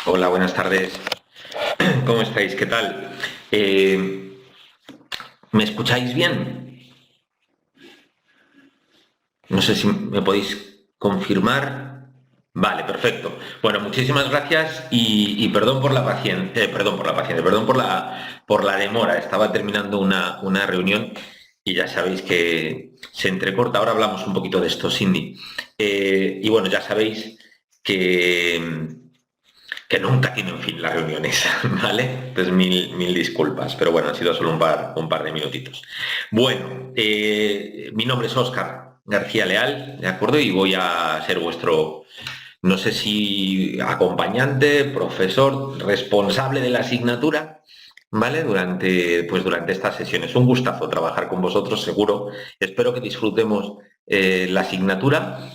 Hola, buenas tardes. ¿Cómo estáis? ¿Qué tal? Eh, ¿Me escucháis bien? No sé si me podéis confirmar. Vale, perfecto. Bueno, muchísimas gracias y perdón por la paciencia, perdón por la demora. Estaba terminando una reunión y ya sabéis que se entrecorta. Ahora hablamos un poquito de esto, Cindy. Y bueno, ya sabéis que, que nunca tienen fin las reuniones, ¿vale? Entonces mil disculpas, pero bueno, han sido solo un par de minutitos. Bueno, mi nombre es Óscar García Leal, ¿de acuerdo? Y voy a ser vuestro, no sé si acompañante, profesor, responsable de la asignatura, ¿vale? Durante estas sesiones. Un gustazo trabajar con vosotros, seguro. Espero que disfrutemos la asignatura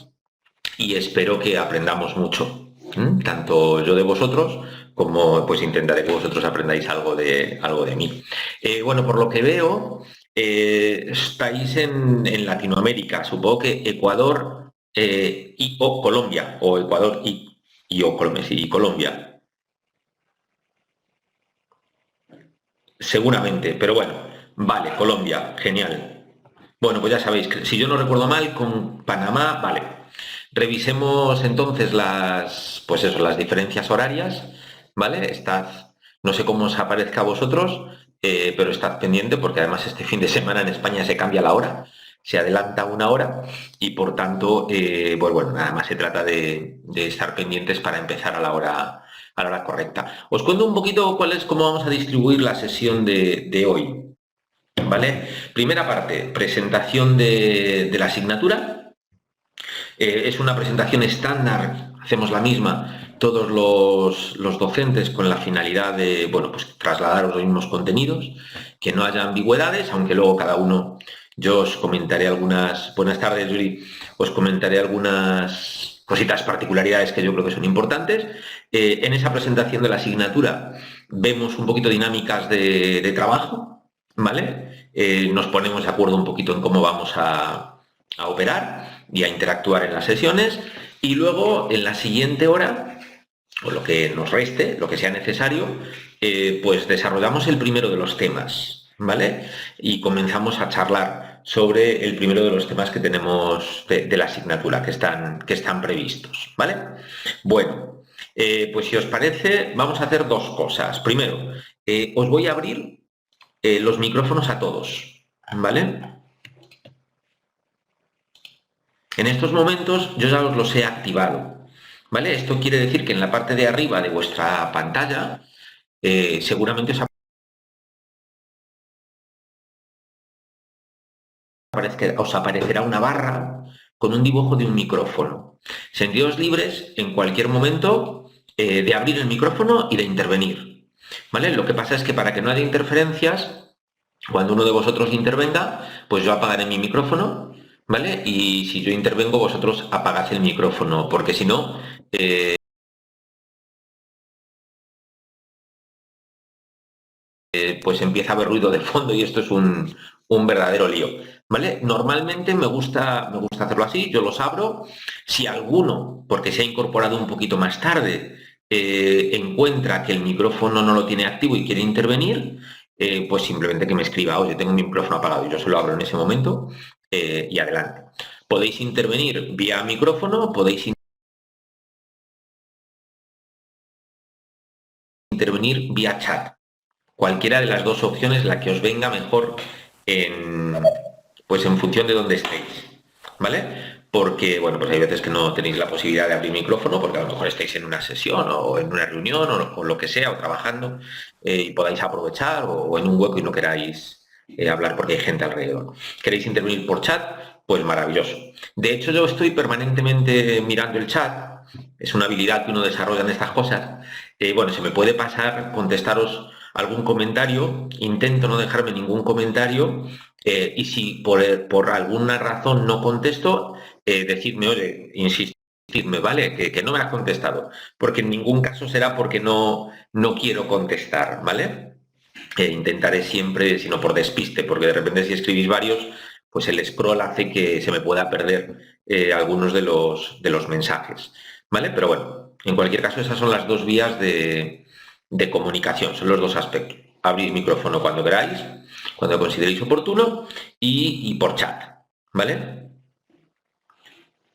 y espero que aprendamos mucho, tanto yo de vosotros como pues intentaré que vosotros aprendáis algo de mí. Bueno, por lo que veo, estáis en Latinoamérica, supongo que Ecuador y o Colombia, o Ecuador y o Colombia, sí, y Colombia, seguramente, pero bueno, vale, Colombia, genial. Bueno, pues ya sabéis, que si yo no recuerdo mal, con Panamá, vale. Revisemos entonces pues eso, las diferencias horarias, ¿vale? No sé cómo os aparezca a vosotros, pero estad pendiente porque además este fin de semana en España se cambia la hora, se adelanta una hora y por tanto, pues bueno, nada más se trata de estar pendientes para empezar a la hora correcta. Os cuento un poquito cómo vamos a distribuir la sesión de hoy. ¿Vale? Primera parte, presentación de la asignatura. Es una presentación estándar, hacemos la misma todos los docentes con la finalidad de, bueno, pues trasladaros los mismos contenidos, que no haya ambigüedades, aunque luego cada uno, yo os comentaré algunas, buenas tardes Yuri, os comentaré algunas cositas, particularidades que yo creo que son importantes. En esa presentación de la asignatura vemos un poquito dinámicas de trabajo, ¿vale? Nos ponemos de acuerdo un poquito en cómo vamos a operar y a interactuar en las sesiones y luego en la siguiente hora, o lo que nos reste, lo que sea necesario, pues desarrollamos el primero de los temas, ¿vale? Y comenzamos a charlar sobre el primero de los temas que tenemos de la asignatura, que están previstos, ¿vale? Bueno, pues si os parece, vamos a hacer dos cosas. Primero, os voy a abrir los micrófonos a todos, ¿vale? En estos momentos yo ya os los he activado, ¿vale? Esto quiere decir que en la parte de arriba de vuestra pantalla seguramente os aparecerá una barra con un dibujo de un micrófono. Sentidos libres en cualquier momento de abrir el micrófono y de intervenir, ¿vale? Lo que pasa es que para que no haya interferencias, cuando uno de vosotros intervenga, pues yo apagaré mi micrófono, ¿vale? Y si yo intervengo, vosotros apagáis el micrófono, porque si no, pues empieza a haber ruido de fondo y esto es un verdadero lío, ¿vale? Normalmente me gusta hacerlo así, yo los abro. Si alguno, porque se ha incorporado un poquito más tarde, encuentra que el micrófono no lo tiene activo y quiere intervenir, pues simplemente que me escriba, oye, tengo mi micrófono apagado y yo se lo abro en ese momento y adelante. Podéis intervenir vía micrófono, podéis intervenir vía chat. Cualquiera de las dos opciones, la que os venga mejor en, pues en función de dónde estéis, ¿vale? Porque, bueno, pues hay veces que no tenéis la posibilidad de abrir micrófono porque a lo mejor estáis en una sesión o en una reunión o lo que sea, o trabajando y podáis aprovechar o en un hueco y no queráis hablar porque hay gente alrededor. ¿Queréis intervenir por chat? Pues maravilloso. De hecho, yo estoy permanentemente mirando el chat. Es una habilidad que uno desarrolla en estas cosas. Bueno, se me puede pasar contestaros algún comentario, intento no dejarme ningún comentario y si por alguna razón no contesto, decidme, oye, insistidme, ¿vale? Que no me has contestado, porque en ningún caso será porque no quiero contestar, ¿vale? Intentaré siempre, sino por despiste, porque de repente si escribís varios, pues el scroll hace que se me pueda perder algunos de los mensajes, ¿vale? Pero bueno. En cualquier caso, esas son las dos vías de comunicación, son los dos aspectos. Abrir micrófono cuando queráis, cuando consideréis oportuno, y por chat, ¿vale?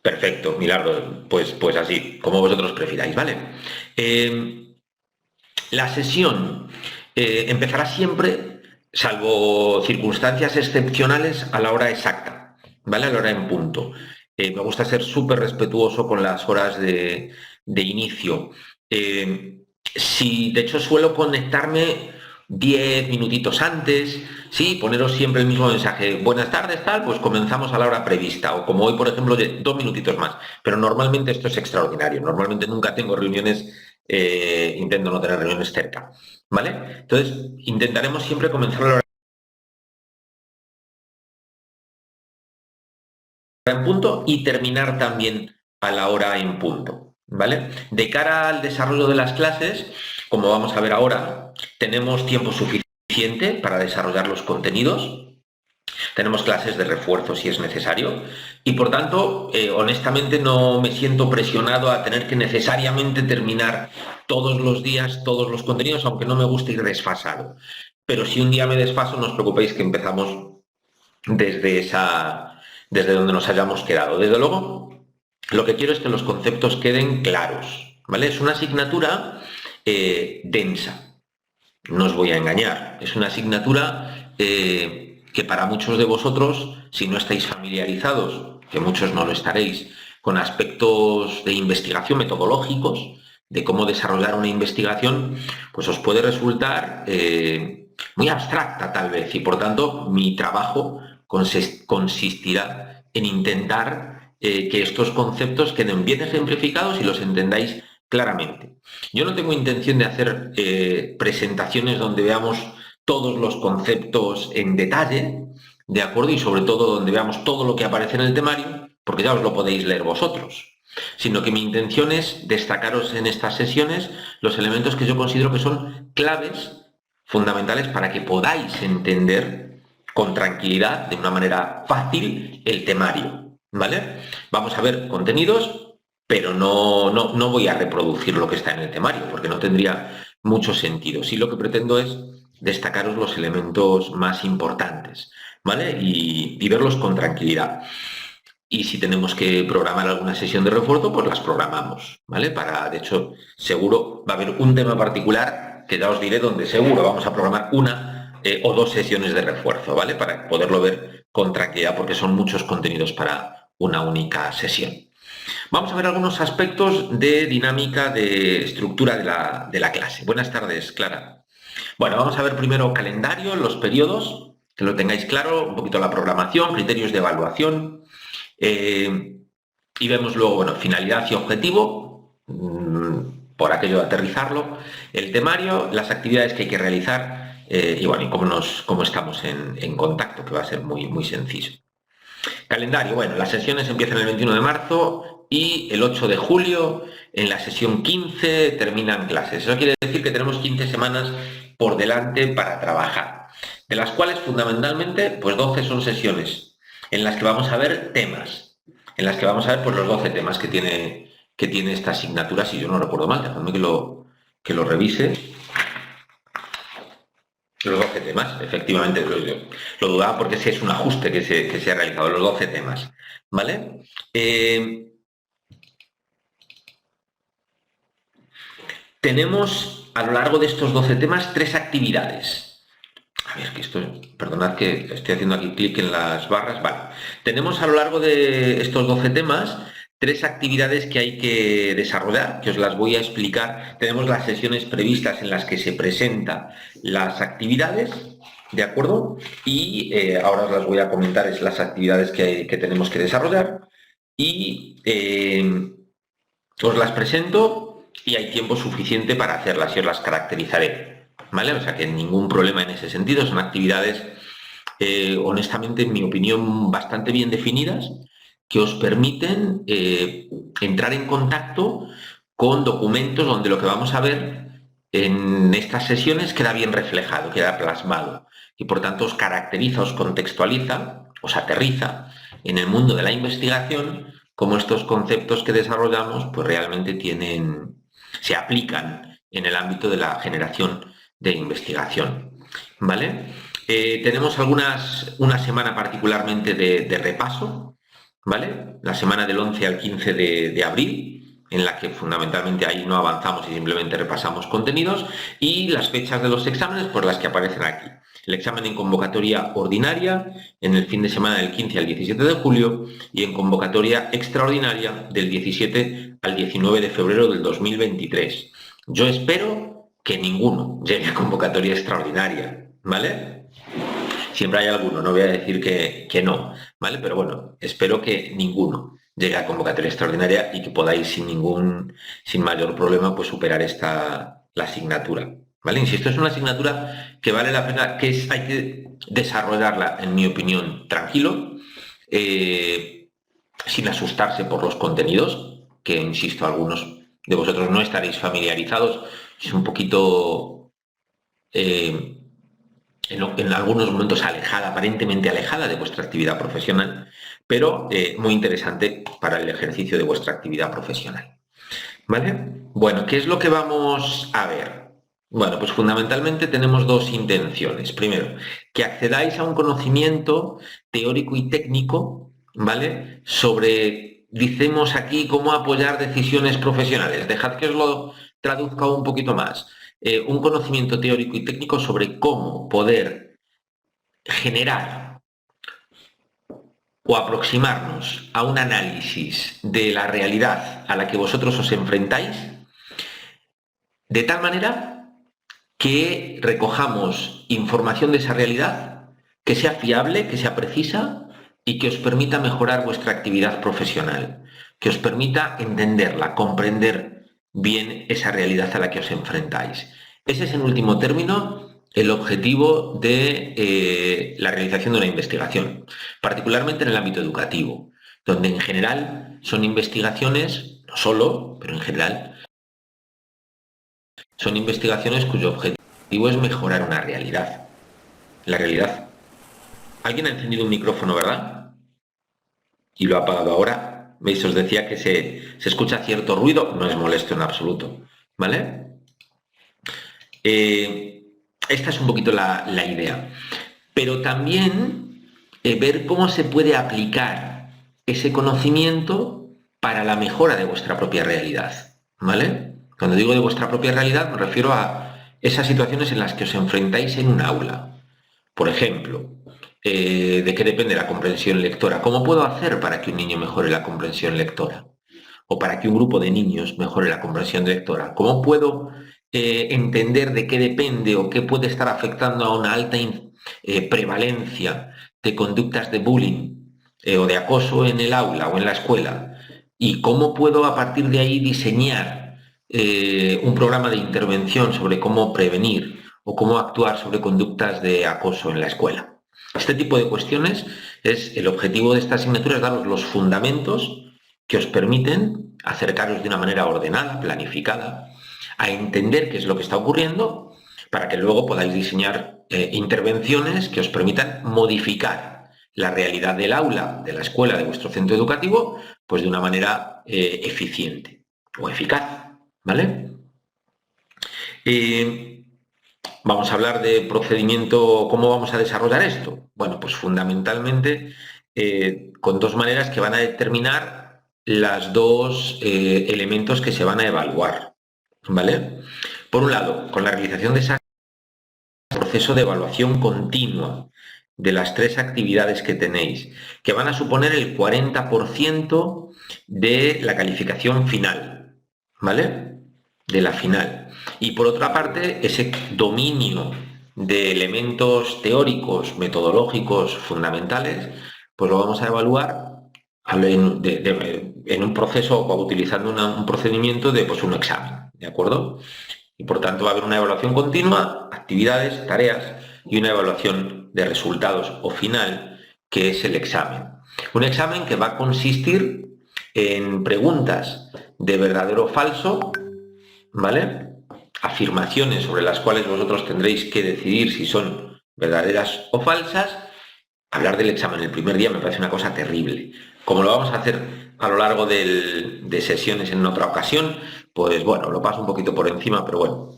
Perfecto, Milardo, pues así, como vosotros prefiráis, ¿vale? La sesión empezará siempre, salvo circunstancias excepcionales, a la hora exacta, ¿vale? A la hora en punto. Me gusta ser súper respetuoso con las horas de inicio. Si de hecho suelo conectarme 10 minutitos antes, sí, poneros siempre el mismo mensaje, buenas tardes, tal, pues comenzamos a la hora prevista, o como hoy, por ejemplo, 2 minutitos más. Pero normalmente esto es extraordinario, normalmente nunca tengo reuniones, intento no tener reuniones cerca, ¿vale? Entonces, intentaremos siempre comenzar a la hora en punto y terminar también a la hora en punto, ¿vale? De cara al desarrollo de las clases, como vamos a ver ahora, tenemos tiempo suficiente para desarrollar los contenidos. Tenemos clases de refuerzo si es necesario y por tanto, honestamente no me siento presionado a tener que necesariamente terminar todos los días todos los contenidos, aunque no me guste ir desfasado. Pero si un día me desfaso, no os preocupéis que empezamos desde desde donde nos hayamos quedado. Desde luego, lo que quiero es que los conceptos queden claros, ¿vale? Es una asignatura densa, no os voy a engañar, es una asignatura que para muchos de vosotros, si no estáis familiarizados, que muchos no lo estaréis, con aspectos de investigación metodológicos, de cómo desarrollar una investigación, pues os puede resultar muy abstracta tal vez, y por tanto mi trabajo consistirá en intentar que estos conceptos queden bien ejemplificados y los entendáis claramente. Yo no tengo intención de hacer presentaciones donde veamos todos los conceptos en detalle, ¿de acuerdo? Y sobre todo donde veamos todo lo que aparece en el temario, porque ya os lo podéis leer vosotros, sino que mi intención es destacaros en estas sesiones los elementos que yo considero que son claves fundamentales para que podáis entender con tranquilidad, de una manera fácil, el temario, ¿vale? Vamos a ver contenidos, pero no voy a reproducir lo que está en el temario, porque no tendría mucho sentido. Sí, lo que pretendo es destacaros los elementos más importantes, ¿vale? Y verlos con tranquilidad. Y si tenemos que programar alguna sesión de refuerzo, pues las programamos, ¿vale? De hecho, seguro va a haber un tema particular que ya os diré donde seguro vamos a programar una o dos sesiones de refuerzo, ¿vale? Para poderlo ver con tranquilidad, porque son muchos contenidos para una única sesión. Vamos a ver algunos aspectos de dinámica, de estructura de la clase. Buenas tardes, Clara. Bueno, vamos a ver primero calendario, los periodos, que lo tengáis claro, un poquito la programación, criterios de evaluación. Y vemos luego, bueno, finalidad y objetivo, por aquello de aterrizarlo, el temario, las actividades que hay que realizar y bueno, y cómo estamos en contacto, que va a ser muy sencillo. Calendario, bueno, las sesiones empiezan el 21 de marzo y el 8 de julio, en la sesión 15, terminan clases. Eso quiere decir que tenemos 15 semanas por delante para trabajar, de las cuales fundamentalmente, pues 12 son sesiones en las que vamos a ver temas, en las que vamos a ver pues, los 12 temas que tiene esta asignatura, si yo no recuerdo mal, dejadme que lo revise. Los 12 temas, efectivamente, lo dudaba porque ese es un ajuste que se ha realizado, los 12 temas, ¿vale? Tenemos a lo largo de estos 12 temas 3 actividades. A ver, perdonad que estoy haciendo aquí clic en las barras, vale. Tenemos a lo largo de estos 12 temas 3 actividades que hay que desarrollar, que os las voy a explicar. Tenemos las sesiones previstas en las que se presentan las actividades, ¿de acuerdo? Y ahora os las voy a comentar, es las actividades que tenemos que desarrollar. Y os las presento y hay tiempo suficiente para hacerlas y os las caracterizaré, ¿vale? O sea que ningún problema en ese sentido, son actividades, honestamente, en mi opinión, bastante bien definidas, que os permiten entrar en contacto con documentos donde lo que vamos a ver en estas sesiones queda bien reflejado, queda plasmado y por tanto os caracteriza, os contextualiza, os aterriza en el mundo de la investigación cómo estos conceptos que desarrollamos pues realmente se aplican en el ámbito de la generación de investigación, ¿vale? Tenemos una semana particularmente de repaso, ¿vale? La semana del 11 al 15 de abril, en la que fundamentalmente ahí no avanzamos y simplemente repasamos contenidos, y las fechas de los exámenes, pues las que aparecen aquí. El examen en convocatoria ordinaria en el fin de semana del 15 al 17 de julio y en convocatoria extraordinaria del 17 al 19 de febrero del 2023. Yo espero que ninguno llegue a convocatoria extraordinaria, ¿vale? Siempre hay alguno, no voy a decir que no, ¿vale? Pero bueno, espero que ninguno llegue a convocatoria extraordinaria y que podáis sin mayor problema, pues superar la asignatura, ¿vale? Insisto, es una asignatura que vale la pena, hay que desarrollarla, en mi opinión, tranquilo, sin asustarse por los contenidos, que, insisto, algunos de vosotros no estaréis familiarizados, es un poquito... en algunos momentos alejada, aparentemente alejada de vuestra actividad profesional, pero muy interesante para el ejercicio de vuestra actividad profesional. ¿Vale? Bueno, ¿qué es lo que vamos a ver? Bueno, pues fundamentalmente tenemos dos intenciones. Primero, que accedáis a un conocimiento teórico y técnico, ¿vale? Sobre, dicemos aquí, cómo apoyar decisiones profesionales. Dejad que os lo traduzca un poquito más. Un conocimiento teórico y técnico sobre cómo poder generar o aproximarnos a un análisis de la realidad a la que vosotros os enfrentáis, de tal manera que recojamos información de esa realidad que sea fiable, que sea precisa y que os permita mejorar vuestra actividad profesional, que os permita entenderla, comprender bien esa realidad a la que os enfrentáis. Ese es, en último término, el objetivo de la realización de una investigación, particularmente en el ámbito educativo, donde en general son investigaciones, no solo, pero en general, son investigaciones cuyo objetivo es mejorar una realidad. La realidad. Alguien ha encendido un micrófono, ¿verdad? Y lo ha apagado ahora. ¿Veis? Os decía que se escucha cierto ruido, no es molesto en absoluto. ¿Vale? Esta es un poquito la idea. Pero también ver cómo se puede aplicar ese conocimiento para la mejora de vuestra propia realidad. ¿Vale? Cuando digo de vuestra propia realidad me refiero a esas situaciones en las que os enfrentáis en un aula. Por ejemplo, ¿de qué depende la comprensión lectora? ¿Cómo puedo hacer para que un niño mejore la comprensión lectora? O para que un grupo de niños mejore la comprensión lectora. ¿Cómo puedo entender de qué depende o qué puede estar afectando a una alta prevalencia de conductas de bullying o de acoso en el aula o en la escuela? ¿Y cómo puedo a partir de ahí diseñar un programa de intervención sobre cómo prevenir o cómo actuar sobre conductas de acoso en la escuela? Este tipo de cuestiones es el objetivo de esta asignatura, es daros los fundamentos que os permiten acercaros de una manera ordenada, planificada, a entender qué es lo que está ocurriendo para que luego podáis diseñar intervenciones que os permitan modificar la realidad del aula, de la escuela, de vuestro centro educativo, pues de una manera eficiente o eficaz, ¿vale? Vamos a hablar de procedimiento, ¿cómo vamos a desarrollar esto? Bueno, pues fundamentalmente con dos maneras que van a determinar los dos elementos que se van a evaluar, ¿vale? Por un lado, con la realización de ese proceso de evaluación continua de las tres actividades que tenéis, que van a suponer el 40% de la calificación final, ¿vale? De la final. Y por otra parte, ese dominio de elementos teóricos, metodológicos, fundamentales, pues lo vamos a evaluar en un proceso o utilizando un procedimiento de pues, un examen, ¿de acuerdo? Y por tanto va a haber una evaluación continua, actividades, tareas y una evaluación de resultados o final, que es el examen. Un examen que va a consistir en preguntas de verdadero o falso, ¿vale? Afirmaciones sobre las cuales vosotros tendréis que decidir si son verdaderas o falsas. Hablar del examen el primer día me parece una cosa terrible, como lo vamos a hacer a lo largo de sesiones en otra ocasión, pues bueno, lo paso un poquito por encima, pero bueno,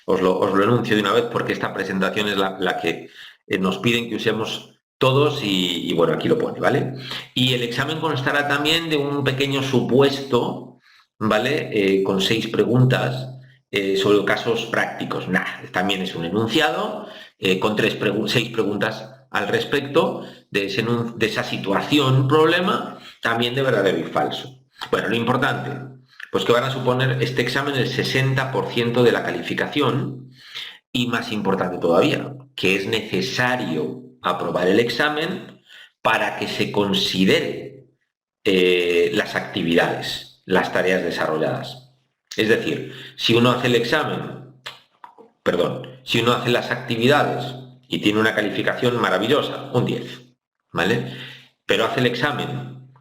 os lo enuncio de una vez porque esta presentación es la que nos piden que usemos todos y bueno, aquí lo pone, ¿vale? Y el examen constará también de un pequeño supuesto, ¿vale? Con 6 preguntas sobre casos prácticos. Nah, también es un enunciado con 6 preguntas al respecto de esa situación, problema, también de verdadero y falso. Bueno, lo importante, pues que van a suponer este examen el 60% de la calificación y más importante todavía, que es necesario aprobar el examen para que se considere las actividades, las tareas desarrolladas. Es decir, si uno hace el examen, perdón, si uno hace las actividades y tiene una calificación maravillosa, un 10, ¿vale? Pero hace el examen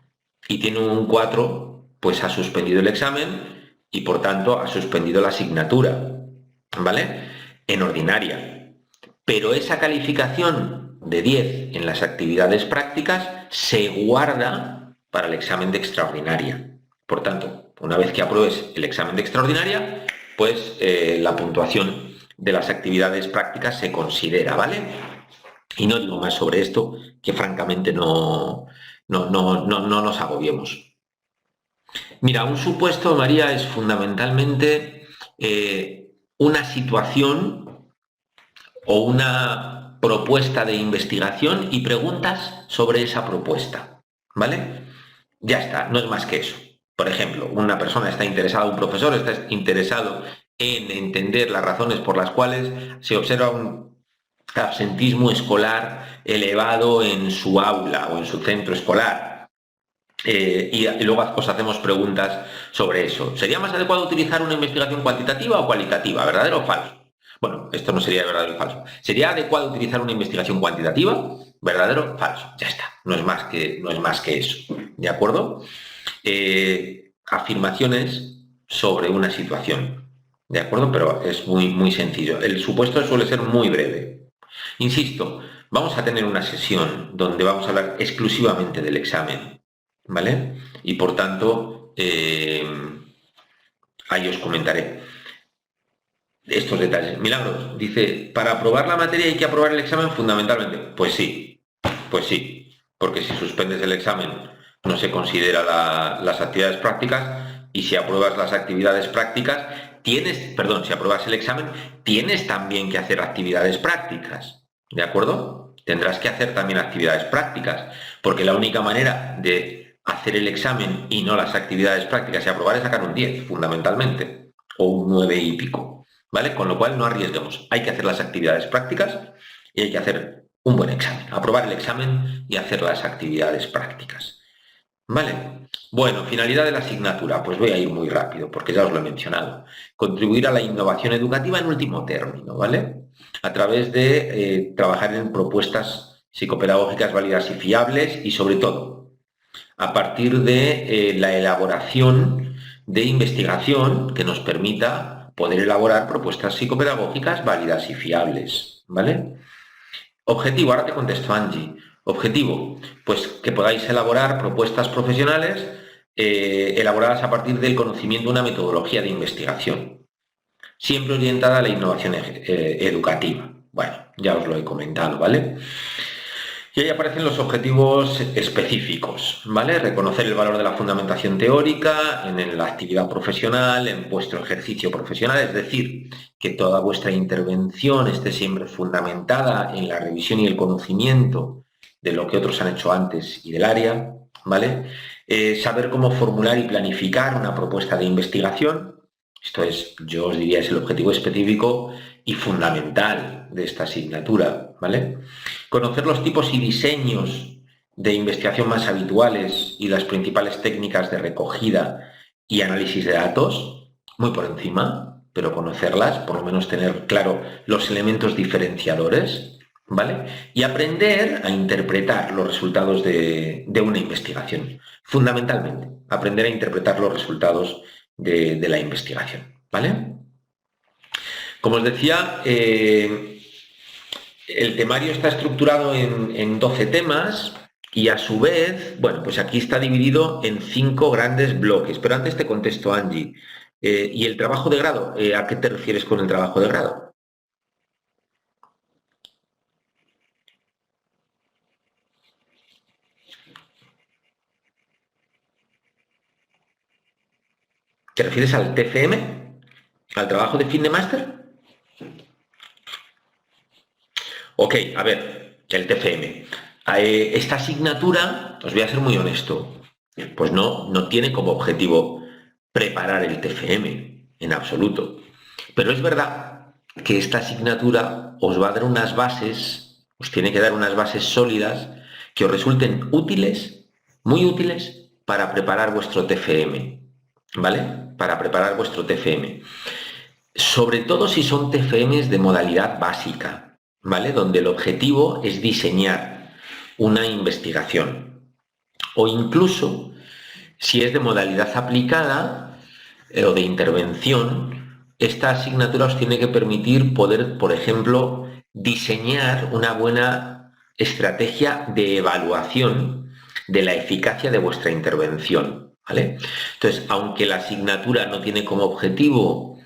y tiene un 4, pues ha suspendido el examen y por tanto ha suspendido la asignatura, ¿vale? En ordinaria. Pero esa calificación de 10 en las actividades prácticas se guarda para el examen de extraordinaria. Por tanto, una vez que apruebes el examen de extraordinaria, pues la puntuación de las actividades prácticas se considera, ¿vale? Y no digo más sobre esto, que francamente no nos agobiemos. Mira, un supuesto, María, es fundamentalmente una situación o una propuesta de investigación y preguntas sobre esa propuesta, ¿vale? Ya está, no es más que eso. Por ejemplo, una persona está interesada, un profesor está interesado en entender las razones por las cuales se observa un absentismo escolar elevado en su aula o en su centro escolar. Y luego os hacemos preguntas sobre eso. ¿Sería más adecuado utilizar una investigación cuantitativa o cualitativa? ¿Verdadero o falso? Bueno, esto no sería verdadero o falso. ¿Sería adecuado utilizar una investigación cuantitativa? ¿Verdadero o falso? Ya está. No es más que eso. ¿De acuerdo? Afirmaciones sobre una situación. ¿De acuerdo? Pero es muy sencillo. El supuesto suele ser muy breve. Insisto, vamos a tener una sesión donde vamos a hablar exclusivamente del examen, ¿vale? Y por tanto, ahí os comentaré estos detalles. Milagros, dice, para aprobar la materia hay que aprobar el examen fundamentalmente. Pues sí, porque si suspendes el examen no se considera las actividades prácticas y si apruebas las actividades prácticas, si apruebas el examen, tienes también que hacer actividades prácticas, ¿de acuerdo? Tendrás que hacer también actividades prácticas, porque la única manera de hacer el examen y no las actividades prácticas y aprobar es sacar un 10, fundamentalmente, o un 9 y pico, ¿vale? Con lo cual no arriesguemos, hay que hacer las actividades prácticas y hay que hacer un buen examen, aprobar el examen y hacer las actividades prácticas. ¿Vale? Bueno, finalidad de la asignatura, pues voy a ir muy rápido porque ya os lo he mencionado. Contribuir a la innovación educativa en último término, ¿vale? A través de trabajar en propuestas psicopedagógicas válidas y fiables y sobre todo a partir de la elaboración de investigación que nos permita poder elaborar propuestas psicopedagógicas válidas y fiables, ¿vale? Objetivo, ahora te contesto, Angie. Objetivo, pues que podáis elaborar propuestas profesionales elaboradas a partir del conocimiento de una metodología de investigación, siempre orientada a la innovación educativa. Bueno, ya os lo he comentado, ¿vale? Y ahí aparecen los objetivos específicos, ¿vale? Reconocer el valor de la fundamentación teórica en la actividad profesional, en vuestro ejercicio profesional, es decir, que toda vuestra intervención esté siempre fundamentada en la revisión y el conocimiento de lo que otros han hecho antes y del área, ¿vale? Saber cómo formular y planificar una propuesta de investigación, esto es, yo os diría, es el objetivo específico y fundamental de esta asignatura, ¿vale? Conocer los tipos y diseños de investigación más habituales y las principales técnicas de recogida y análisis de datos, muy por encima, pero conocerlas, por lo menos tener claro los elementos diferenciadores, ¿vale? Y aprender a interpretar los resultados de una investigación. Fundamentalmente, aprender a interpretar los resultados de la investigación, ¿vale? Como os decía, el temario está estructurado en 12 temas, Y a su vez, bueno, pues aquí está dividido en 5 grandes bloques. Pero antes te contesto, Angie. ¿Y el trabajo de grado? ¿A qué te refieres con el trabajo de grado? ¿Te refieres al TFM? ¿Al trabajo de fin de máster? Ok, a ver, el TFM. Esta asignatura, os voy a ser muy honesto, pues no tiene como objetivo preparar el TFM en absoluto. Pero es verdad que esta asignatura os va a dar unas bases, os tiene que dar unas bases sólidas que os resulten útiles, muy útiles, para preparar vuestro TFM, ¿vale? Para preparar vuestro TFM. Sobre todo si son TFMs de modalidad básica, ¿vale? Donde el objetivo es diseñar una investigación. O incluso si es de modalidad aplicada o de intervención, esta asignatura os tiene que permitir poder, por ejemplo, diseñar una buena estrategia de evaluación de la eficacia de vuestra intervención, ¿vale? Entonces, aunque la asignatura no tiene como objetivo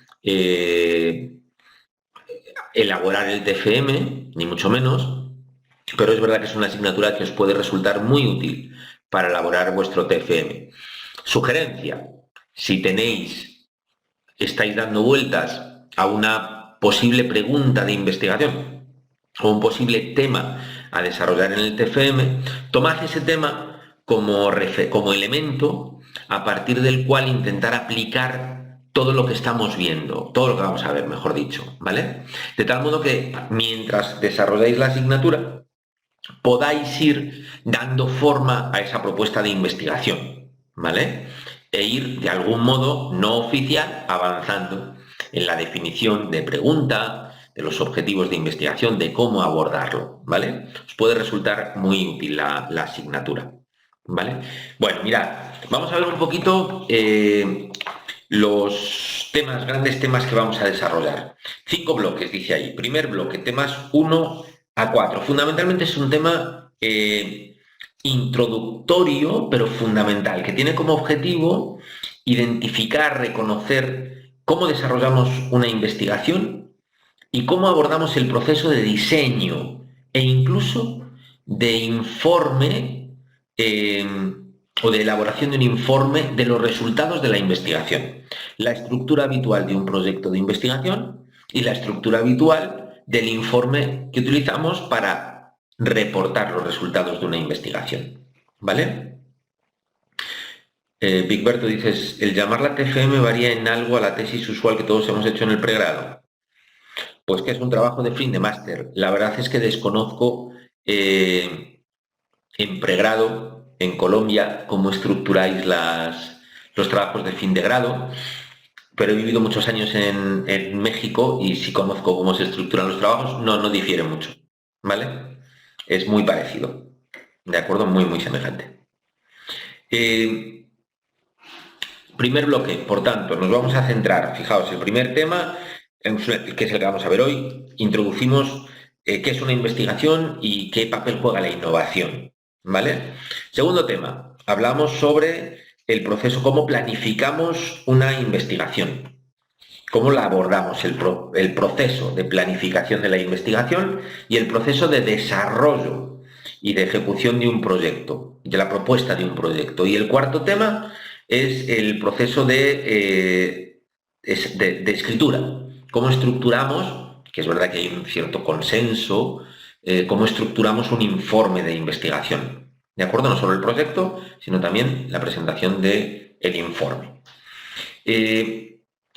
elaborar el TFM, ni mucho menos, pero es verdad que es una asignatura que os puede resultar muy útil para elaborar vuestro TFM. Sugerencia, si estáis dando vueltas a una posible pregunta de investigación o un posible tema a desarrollar en el TFM, tomad ese tema como elemento a partir del cual intentar aplicar todo lo que estamos viendo, todo lo que vamos a ver, mejor dicho, ¿vale? De tal modo que mientras desarrolláis la asignatura, podáis ir dando forma a esa propuesta de investigación, ¿vale? E ir de algún modo no oficial avanzando en la definición de pregunta, de los objetivos de investigación, de cómo abordarlo, ¿vale? Os puede resultar muy útil la asignatura, ¿vale? Bueno, mirad, vamos a ver un poquito los temas, grandes temas que vamos a desarrollar. 5 bloques, dice ahí. Primer bloque, temas 1 a 4. Fundamentalmente es un tema introductorio, pero fundamental, que tiene como objetivo identificar, reconocer cómo desarrollamos una investigación y cómo abordamos el proceso de diseño e incluso de informe o de elaboración de un informe de los resultados de la investigación. La estructura habitual de un proyecto de investigación y la estructura habitual del informe que utilizamos para reportar los resultados de una investigación. ¿Vale? Bigberto, dices, el llamarla TFM varía en algo a la tesis usual que todos hemos hecho en el pregrado. Pues que es un trabajo de fin de máster. La verdad es que desconozco en pregrado, en Colombia, cómo estructuráis los trabajos de fin de grado, pero he vivido muchos años en México y sí conozco cómo se estructuran los trabajos, no difiere mucho, ¿vale? Es muy parecido, ¿de acuerdo? Muy, muy semejante. Primer bloque, por tanto, nos vamos a centrar, fijaos, el primer tema, que es el que vamos a ver hoy, introducimos qué es una investigación y qué papel juega la innovación, ¿vale? Segundo tema, hablamos sobre el proceso, cómo planificamos una investigación, cómo la abordamos, el proceso de planificación de la investigación y el proceso de desarrollo y de ejecución de un proyecto, de la propuesta de un proyecto. Y el cuarto tema es el proceso de escritura, cómo estructuramos, que es verdad que hay un cierto consenso, cómo estructuramos un informe de investigación, ¿de acuerdo? No solo el proyecto, sino también la presentación del informe.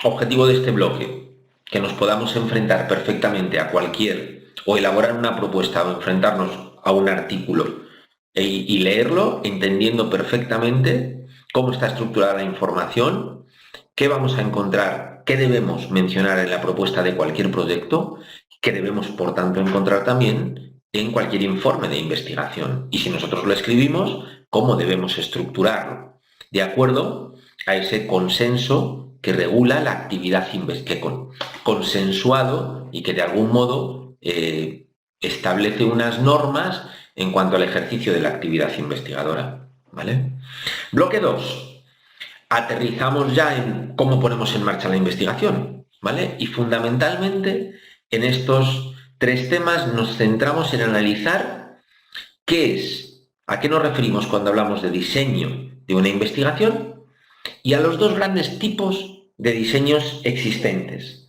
Objetivo de este bloque, que nos podamos enfrentar perfectamente a cualquier, o elaborar una propuesta o enfrentarnos a un artículo y leerlo entendiendo perfectamente cómo está estructurada la información, qué vamos a encontrar, qué debemos mencionar en la propuesta de cualquier proyecto, qué debemos, por tanto, encontrar también en cualquier informe de investigación. Y si nosotros lo escribimos, cómo debemos estructurarlo, de acuerdo a ese consenso que regula la actividad consensuado y que de algún modo establece unas normas en cuanto al ejercicio de la actividad investigadora, ¿vale? Bloque 2. Aterrizamos ya en cómo ponemos en marcha la investigación, ¿vale? Y fundamentalmente en estos 3 temas nos centramos en analizar qué es, a qué nos referimos cuando hablamos de diseño de una investigación y a los 2 grandes tipos de diseños existentes,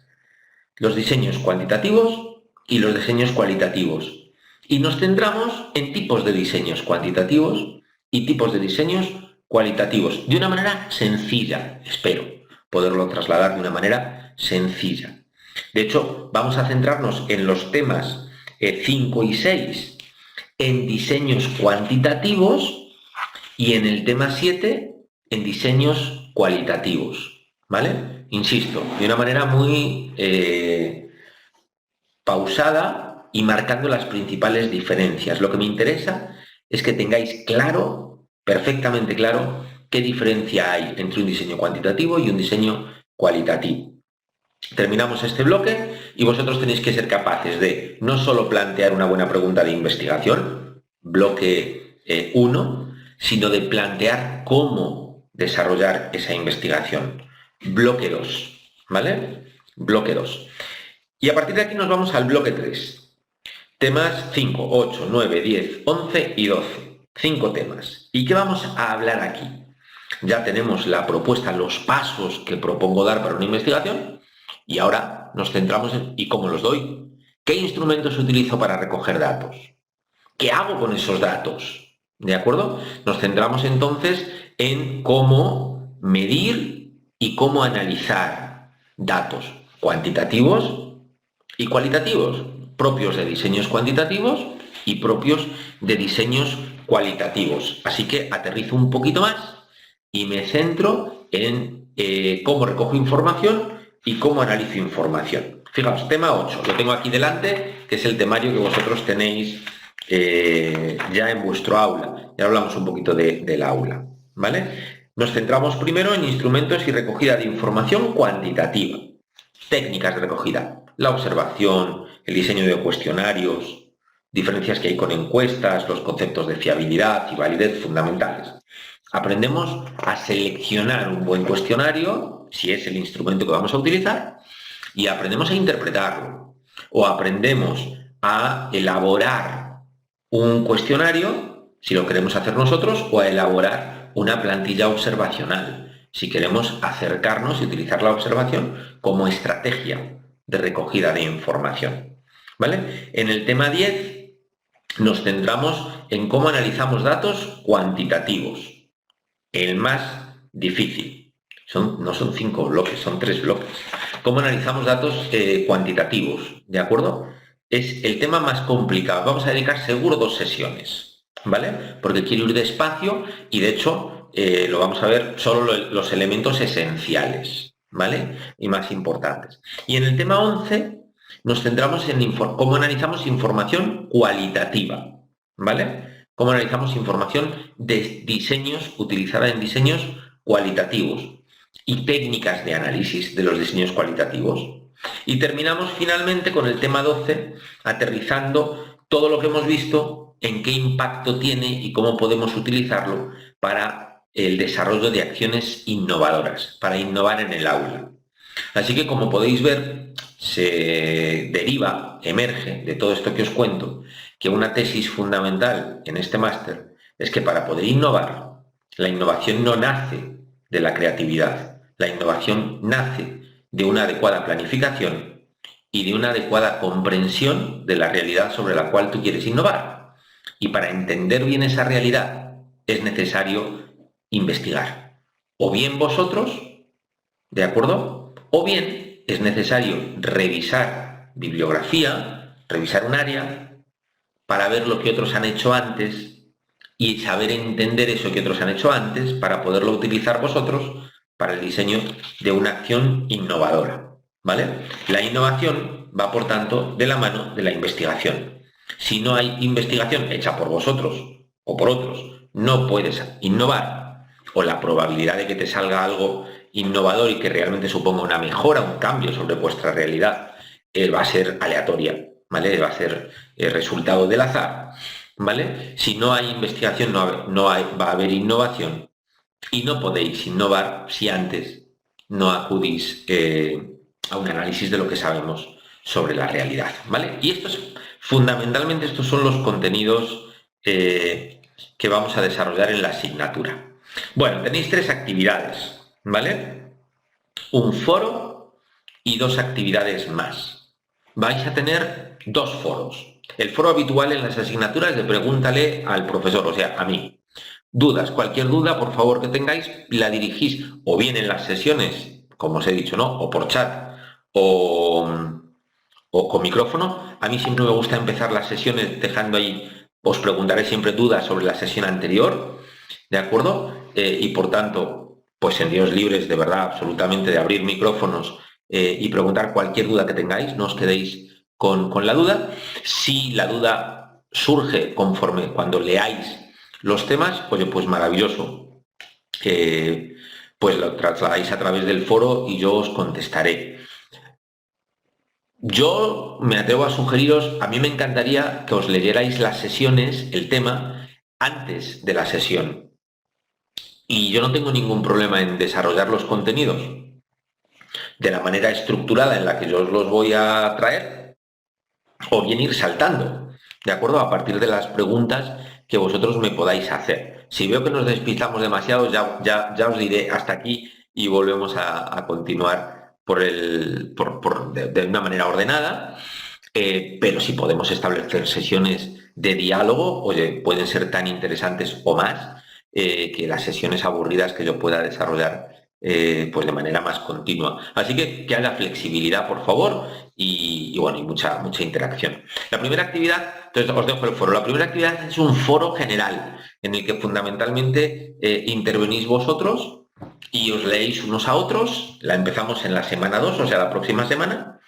los diseños cuantitativos y los diseños cualitativos. Y nos centramos en tipos de diseños cuantitativos y tipos de diseños cualitativos, de una manera sencilla, espero poderlo trasladar de una manera sencilla. De hecho, vamos a centrarnos en los temas 5 y 6 en diseños cuantitativos y en el tema 7 en diseños cualitativos, ¿vale? Insisto, de una manera muy pausada y marcando las principales diferencias. Lo que me interesa es que tengáis claro, perfectamente claro, qué diferencia hay entre un diseño cuantitativo y un diseño cualitativo. Terminamos este bloque y vosotros tenéis que ser capaces de no solo plantear una buena pregunta de investigación, bloque 1, sino de plantear cómo desarrollar esa investigación, bloque 2, ¿vale? Bloque 2. Y a partir de aquí nos vamos al bloque 3. Temas 5, 8, 9, 10, 11 y 12. 5 temas. ¿Y qué vamos a hablar aquí? Ya tenemos la propuesta, los pasos que propongo dar para una investigación y ahora nos centramos en ¿y cómo los doy? ¿Qué instrumentos utilizo para recoger datos? ¿Qué hago con esos datos? ¿De acuerdo? Nos centramos entonces en cómo medir y cómo analizar datos cuantitativos y cualitativos, propios de diseños cuantitativos y propios de diseños cualitativos. Así que aterrizo un poquito más y me centro en cómo recojo información y cómo analizo información. Fijaos, tema 8, lo tengo aquí delante, que es el temario que vosotros tenéis ya en vuestro aula. Ya hablamos un poquito del aula, ¿vale? Nos centramos primero en instrumentos y recogida de información cuantitativa. Técnicas de recogida, la observación, el diseño de cuestionarios, diferencias que hay con encuestas, los conceptos de fiabilidad y validez fundamentales. Aprendemos a seleccionar un buen cuestionario, si es el instrumento que vamos a utilizar, y aprendemos a interpretarlo. O aprendemos a elaborar un cuestionario, si lo queremos hacer nosotros, o a elaborar una plantilla observacional, si queremos acercarnos y utilizar la observación como estrategia de recogida de información. ¿Vale? En el tema 10 nos centramos en cómo analizamos datos cuantitativos, el más difícil. No son 5 bloques, son 3 bloques. ¿Cómo analizamos datos cuantitativos? ¿De acuerdo? Es el tema más complicado. Vamos a dedicar seguro 2 sesiones, ¿vale? Porque quiero ir despacio y de hecho lo vamos a ver solo los elementos esenciales, ¿vale? Y más importantes. Y en el tema 11 nos centramos en cómo analizamos información cualitativa, ¿vale? Cómo analizamos información de diseños, utilizada en diseños cualitativos y técnicas de análisis de los diseños cualitativos. Y terminamos finalmente con el tema 12, aterrizando todo lo que hemos visto, en qué impacto tiene y cómo podemos utilizarlo para el desarrollo de acciones innovadoras, para innovar en el aula. Así que, como podéis ver, se deriva, emerge de todo esto que os cuento, que una tesis fundamental en este máster es que para poder innovar, la innovación no nace de la creatividad, la innovación nace de una adecuada planificación y de una adecuada comprensión de la realidad sobre la cual tú quieres innovar. Y para entender bien esa realidad es necesario investigar. O bien vosotros, ¿de acuerdo? O bien es necesario revisar bibliografía, revisar un área, para ver lo que otros han hecho antes y saber entender eso que otros han hecho antes para poderlo utilizar vosotros para el diseño de una acción innovadora, ¿vale? La innovación va, por tanto, de la mano de la investigación. Si no hay investigación hecha por vosotros o por otros, no puedes innovar, o la probabilidad de que te salga algo innovador y que realmente suponga una mejora, un cambio sobre vuestra realidad, va a ser aleatoria, ¿vale? Va a ser el resultado del azar. ¿vale? Si no hay investigación, va a haber innovación y no podéis innovar si antes no acudís a un análisis de lo que sabemos sobre la realidad, ¿vale? Y fundamentalmente estos son los contenidos que vamos a desarrollar en la asignatura. Bueno, tenéis 3 actividades, ¿vale? Un foro y 2 actividades más. Vais a tener 2 foros. El foro habitual en las asignaturas de pregúntale al profesor, o sea, a mí. Dudas, cualquier duda, por favor, que tengáis, la dirigís o bien en las sesiones, como os he dicho, ¿no? O por chat o, o con micrófono. A mí siempre me gusta empezar las sesiones dejando ahí, os preguntaré siempre dudas sobre la sesión anterior, ¿de acuerdo? Y por tanto, pues sentiros libres de verdad, absolutamente, de abrir micrófonos y preguntar cualquier duda que tengáis, no os quedéis con la duda. Si la duda surge conforme cuando leáis los temas, oye, pues maravilloso. Pues lo trasladáis a través del foro y yo os contestaré. Yo me atrevo a sugeriros, a mí me encantaría que os leyerais las sesiones, el tema, antes de la sesión. Y yo no tengo ningún problema en desarrollar los contenidos de la manera estructurada en la que yo os los voy a traer, o bien ir saltando, ¿de acuerdo? A partir de las preguntas que vosotros me podáis hacer. Si veo que nos despistamos demasiado, ya os diré hasta aquí y volvemos a continuar de una manera ordenada. Pero si podemos establecer sesiones de diálogo, oye, pueden ser tan interesantes o más que las sesiones aburridas que yo pueda desarrollar pues de manera más continua. Así que haya flexibilidad, por favor, y bueno, y mucha interacción. La primera actividad, entonces os dejo el foro. La primera actividad es un foro general en el que fundamentalmente intervenís vosotros y os leéis unos a otros. La empezamos en la semana 2, o sea, la próxima semana.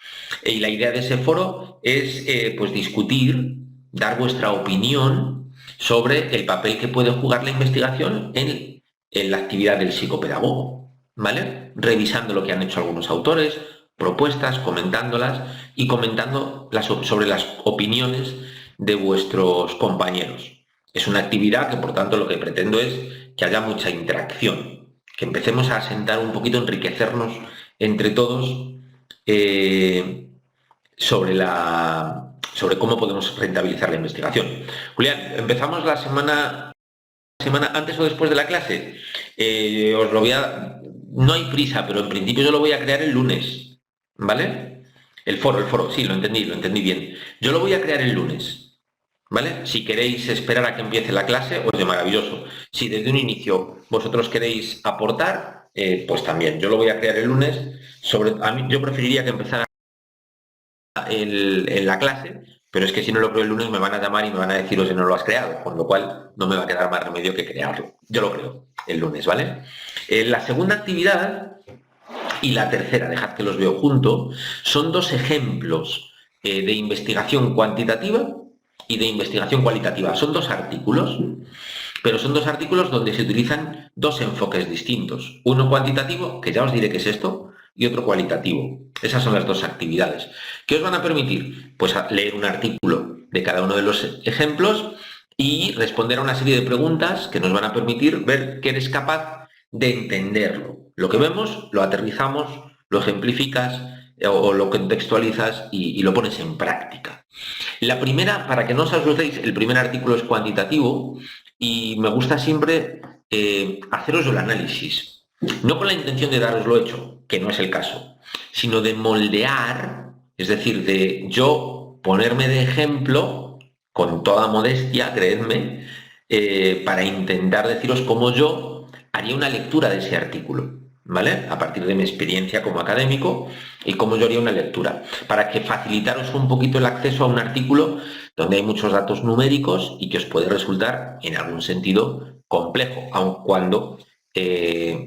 Y la idea de ese foro es pues discutir, dar vuestra opinión sobre el papel que puede jugar la investigación en la actividad del psicopedagogo, ¿vale? Revisando lo que han hecho algunos autores, propuestas, comentándolas y comentando sobre las opiniones de vuestros compañeros. Es una actividad que, por tanto, lo que pretendo es que haya mucha interacción, que empecemos a asentar un poquito, enriquecernos entre todos sobre cómo podemos rentabilizar la investigación. Julián, empezamos la semana antes o después de la clase. Os lo voy a... No hay prisa, pero en principio yo lo voy a crear el lunes, ¿vale? El foro, sí, lo entendí bien. Yo lo voy a crear el lunes, ¿vale? Si queréis esperar a que empiece la clase, oye, maravilloso. Si desde un inicio vosotros queréis aportar, pues también. Yo lo voy a crear el lunes. Yo preferiría que empezara en la clase, pero es que si no lo creo el lunes me van a llamar y me van a decir, oye, no lo has creado, con lo cual no me va a quedar más remedio que crearlo. Yo lo creo el lunes, ¿vale? La segunda actividad y la tercera, dejad que los veo juntos, son 2 ejemplos de investigación cuantitativa y de investigación cualitativa. Son 2 artículos, pero son 2 artículos donde se utilizan 2 enfoques distintos. Uno cuantitativo, que ya os diré qué es esto, y otro cualitativo. Esas son las 2 actividades. ¿Qué os van a permitir? Pues leer un artículo de cada uno de los ejemplos y responder a una serie de preguntas que nos van a permitir ver que eres capaz de entenderlo. Lo que vemos, lo aterrizamos, lo ejemplificas o lo contextualizas y lo pones en práctica. La primera, para que no os asustéis, el primer artículo es cuantitativo y me gusta siempre haceros el análisis. No con la intención de daros lo hecho, que no es el caso, sino de moldear, es decir, de yo ponerme de ejemplo, con toda modestia, creedme, para intentar deciros cómo yo haría una lectura de ese artículo, ¿vale? A partir de mi experiencia como académico y cómo yo haría una lectura, para que facilitaros un poquito el acceso a un artículo donde hay muchos datos numéricos y que os puede resultar, en algún sentido, complejo, aun cuando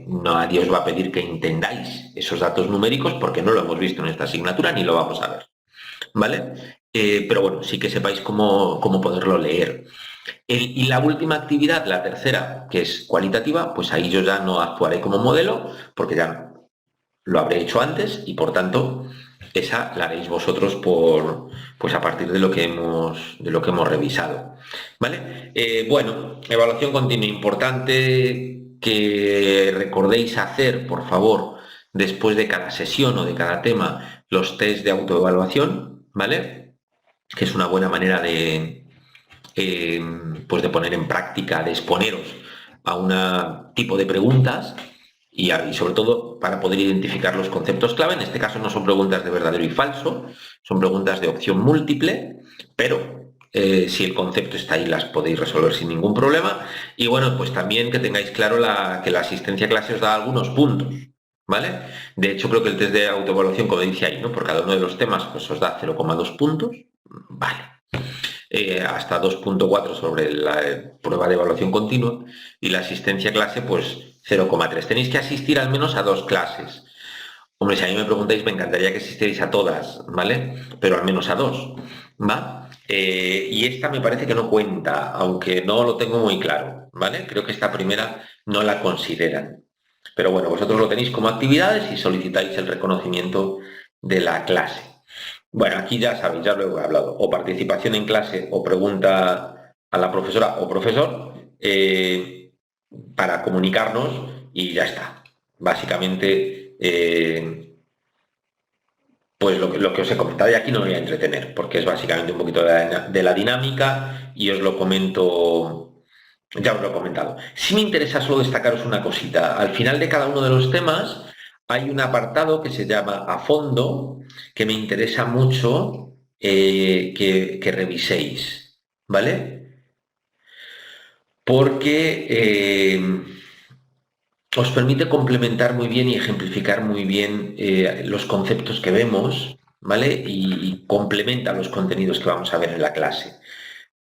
nadie os va a pedir que entendáis esos datos numéricos porque no lo hemos visto en esta asignatura ni lo vamos a ver, ¿vale? Pero bueno, sí que sepáis cómo poderlo leer. Y la última actividad, la tercera, que es cualitativa, pues ahí yo ya no actuaré como modelo porque ya lo habré hecho antes y por tanto esa la haréis vosotros pues a partir de lo que hemos revisado. ¿Vale? Bueno, evaluación continua importante que recordéis hacer, por favor, después de cada sesión o de cada tema, los test de autoevaluación, ¿vale? Que es una buena manera pues de poner en práctica, de exponeros a un tipo de preguntas y sobre todo para poder identificar los conceptos clave. En este caso no son preguntas de verdadero y falso, son preguntas de opción múltiple, pero si el concepto está ahí las podéis resolver sin ningún problema. Y bueno, pues también que tengáis claro que la asistencia a clase os da algunos puntos, ¿vale? De hecho, creo que el test de autoevaluación, como dice ahí, ¿no? Por cada uno de los temas, pues os da 0,2 puntos, ¿vale? Hasta 2,4 sobre la prueba de evaluación continua y la asistencia a clase pues 0,3. Tenéis que asistir al menos a 2 clases. Hombre, si a mí me preguntáis, me encantaría que asistierais a todas, ¿vale? Pero al menos a 2, ¿va? Y esta me parece que no cuenta, aunque no lo tengo muy claro, ¿vale? Creo que esta primera no la consideran. Pero bueno, vosotros lo tenéis como actividades y solicitáis el reconocimiento de la clase. Bueno, aquí ya sabéis, ya lo he hablado, o participación en clase o pregunta a la profesora o profesor para comunicarnos y ya está. Básicamente, pues lo que os he comentado y aquí no me voy a entretener porque es básicamente un poquito de la dinámica y os lo comento, ya os lo he comentado. Sí me interesa solo destacaros una cosita. Al final de cada uno de los temas hay un apartado que se llama a fondo que me interesa mucho que reviséis, ¿vale? Porque os permite complementar muy bien y ejemplificar muy bien los conceptos que vemos, ¿vale? Y complementa los contenidos que vamos a ver en la clase,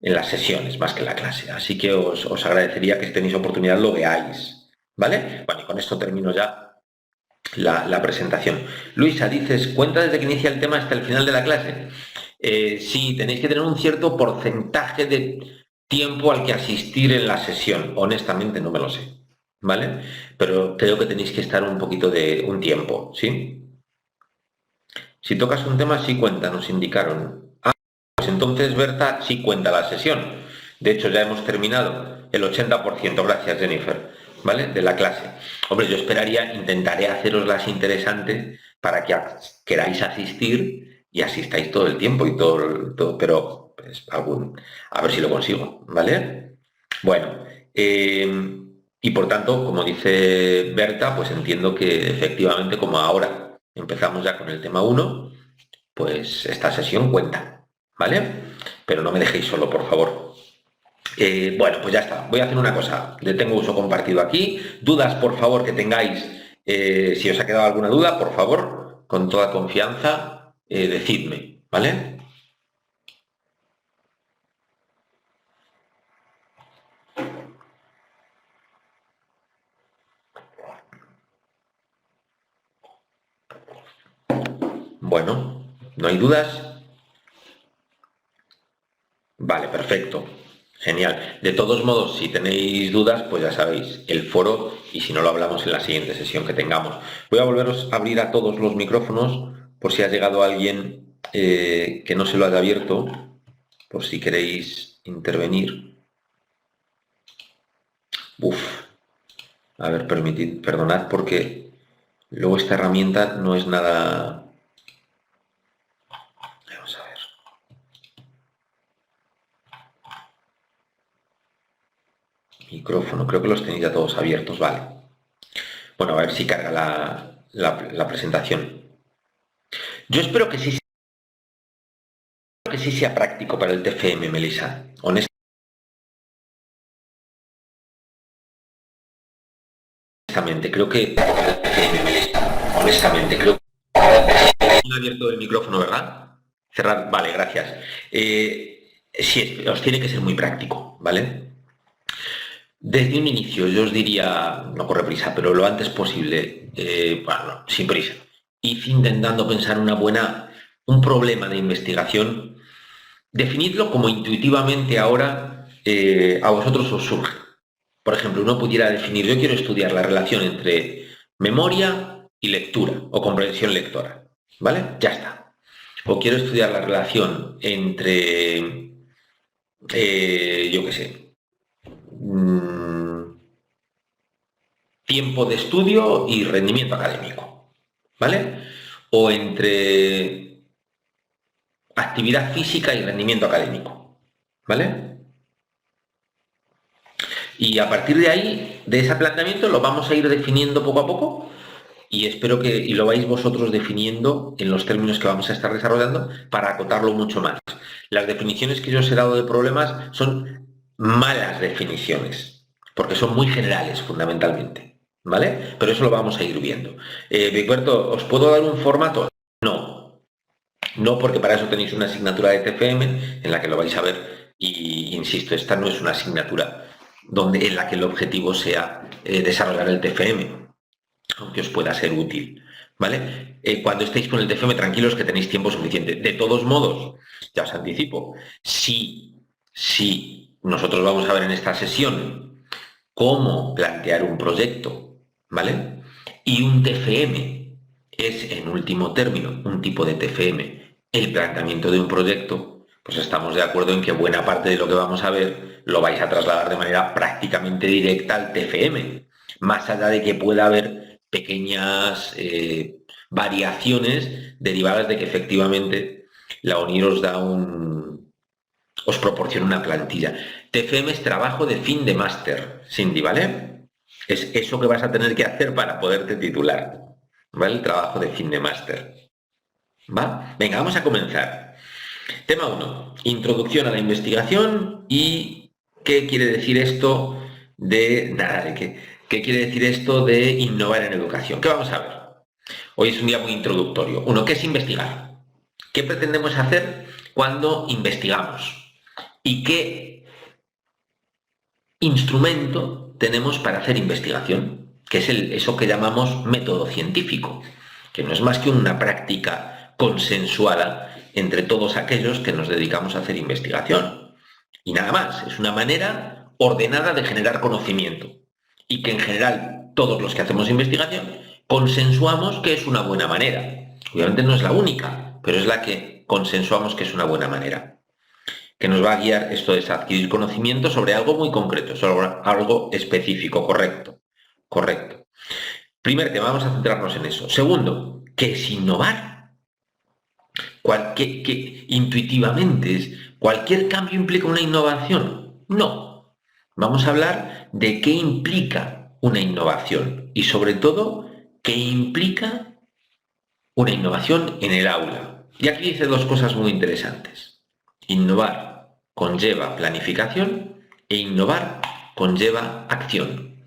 en las sesiones, más que en la clase. Así que os agradecería que si tenéis oportunidad lo veáis, ¿vale? Bueno, y con esto termino ya la presentación. Luisa, dices, cuenta desde que inicia el tema hasta el final de la clase. Sí, tenéis que tener un cierto porcentaje de tiempo al que asistir en la sesión. Honestamente no me lo sé, ¿vale? Pero creo que tenéis que estar un poquito de un tiempo, ¿sí? Si tocas un tema, sí cuenta, nos indicaron. Ah, pues entonces, Berta, sí cuenta la sesión. De hecho, ya hemos terminado el 80%, gracias, Jennifer, ¿vale? De la clase. Hombre, yo esperaría, intentaré haceroslas interesantes para que queráis asistir y asistáis todo el tiempo y todo pero pues, a ver si lo consigo, ¿vale? Bueno, y por tanto, como dice Berta, pues entiendo que efectivamente, como ahora empezamos ya con el tema 1, pues esta sesión cuenta, ¿vale? Pero no me dejéis solo, por favor. Bueno, pues ya está. Voy a hacer una cosa. Le tengo uso compartido aquí. Dudas, por favor, que tengáis. Si os ha quedado alguna duda, por favor, con toda confianza, decidme, ¿vale? Bueno, ¿no hay dudas? Vale, perfecto. Genial. De todos modos, si tenéis dudas, pues ya sabéis, el foro y si no lo hablamos en la siguiente sesión que tengamos. Voy a volveros a abrir a todos los micrófonos por si ha llegado alguien que no se lo haya abierto, por si queréis intervenir. Uf, a ver, perdonad porque luego esta herramienta no es nada... Vamos a ver. Micrófono, creo que los tenéis ya todos abiertos, vale. Bueno, a ver si carga la presentación. Yo espero que sí sea práctico para el TFM, Melissa. Honestamente, creo que... Honestamente, creo que... No he abierto el micrófono, ¿verdad? Cerrad. Vale, gracias. Sí, os tiene que ser muy práctico, ¿vale? Desde un inicio, yo os diría, no corre prisa, pero lo antes posible, bueno, sin prisa, id intentando pensar un problema de investigación, definidlo como intuitivamente ahora a vosotros os surge. Por ejemplo, uno pudiera definir, yo quiero estudiar la relación entre memoria y lectura o comprensión lectora. ¿vale? Ya está. O quiero estudiar la relación entre, yo qué sé, tiempo de estudio y rendimiento académico, ¿vale? O entre actividad física y rendimiento académico, ¿vale? Y a partir de ahí, de ese planteamiento, lo vamos a ir definiendo poco a poco y espero que y lo vais vosotros definiendo en los términos que vamos a estar desarrollando para acotarlo mucho más. Las definiciones que yo os he dado de problemas son malas definiciones, porque son muy generales fundamentalmente, ¿vale? Pero eso lo vamos a ir viendo. Becuerto, ¿os puedo dar un formato? No, no, porque para eso tenéis una asignatura de TFM en la que lo vais a ver y insisto, esta no es una asignatura en la que el objetivo sea desarrollar el TFM, aunque os pueda ser útil, ¿vale? Cuando estéis con el TFM, tranquilos que tenéis tiempo suficiente. De todos modos, ya os anticipo, si nosotros vamos a ver en esta sesión cómo plantear un proyecto, ¿vale? Y un TFM es, en último término, un tipo de TFM, el planteamiento de un proyecto, pues estamos de acuerdo en que buena parte de lo que vamos a ver lo vais a trasladar de manera prácticamente directa al TFM, más allá de que pueda haber pequeñas variaciones derivadas de que efectivamente la ONIR os proporciona una plantilla. TFM es trabajo de fin de máster, Cindy, ¿vale? Es eso que vas a tener que hacer para poderte titular, ¿vale? El trabajo de fin de máster. ¿Va? Venga, vamos a comenzar. Tema 1. Introducción a la investigación y qué quiere decir esto de... Nada, de qué quiere decir esto de innovar en educación. ¿Qué vamos a ver? Hoy es un día muy introductorio. Uno, ¿qué es investigar? ¿Qué pretendemos hacer cuando investigamos? ¿Y qué instrumento tenemos para hacer investigación? Que es eso que llamamos método científico, que no es más que una práctica consensuada entre todos aquellos que nos dedicamos a hacer investigación. Y nada más, es una manera ordenada de generar conocimiento y que en general todos los que hacemos investigación consensuamos que es una buena manera. Obviamente no es la única, pero es la que consensuamos que es una buena manera. Que nos va a guiar, esto es adquirir conocimiento sobre algo muy concreto, sobre algo específico, correcto. Correcto. Primer tema, vamos a centrarnos en eso. Segundo, ¿qué es innovar? Intuitivamente ¿cualquier cambio implica una innovación? No. Vamos a hablar de qué implica una innovación y sobre todo qué implica una innovación en el aula. Y aquí dice dos cosas muy interesantes. Innovar conlleva planificación e innovar conlleva acción.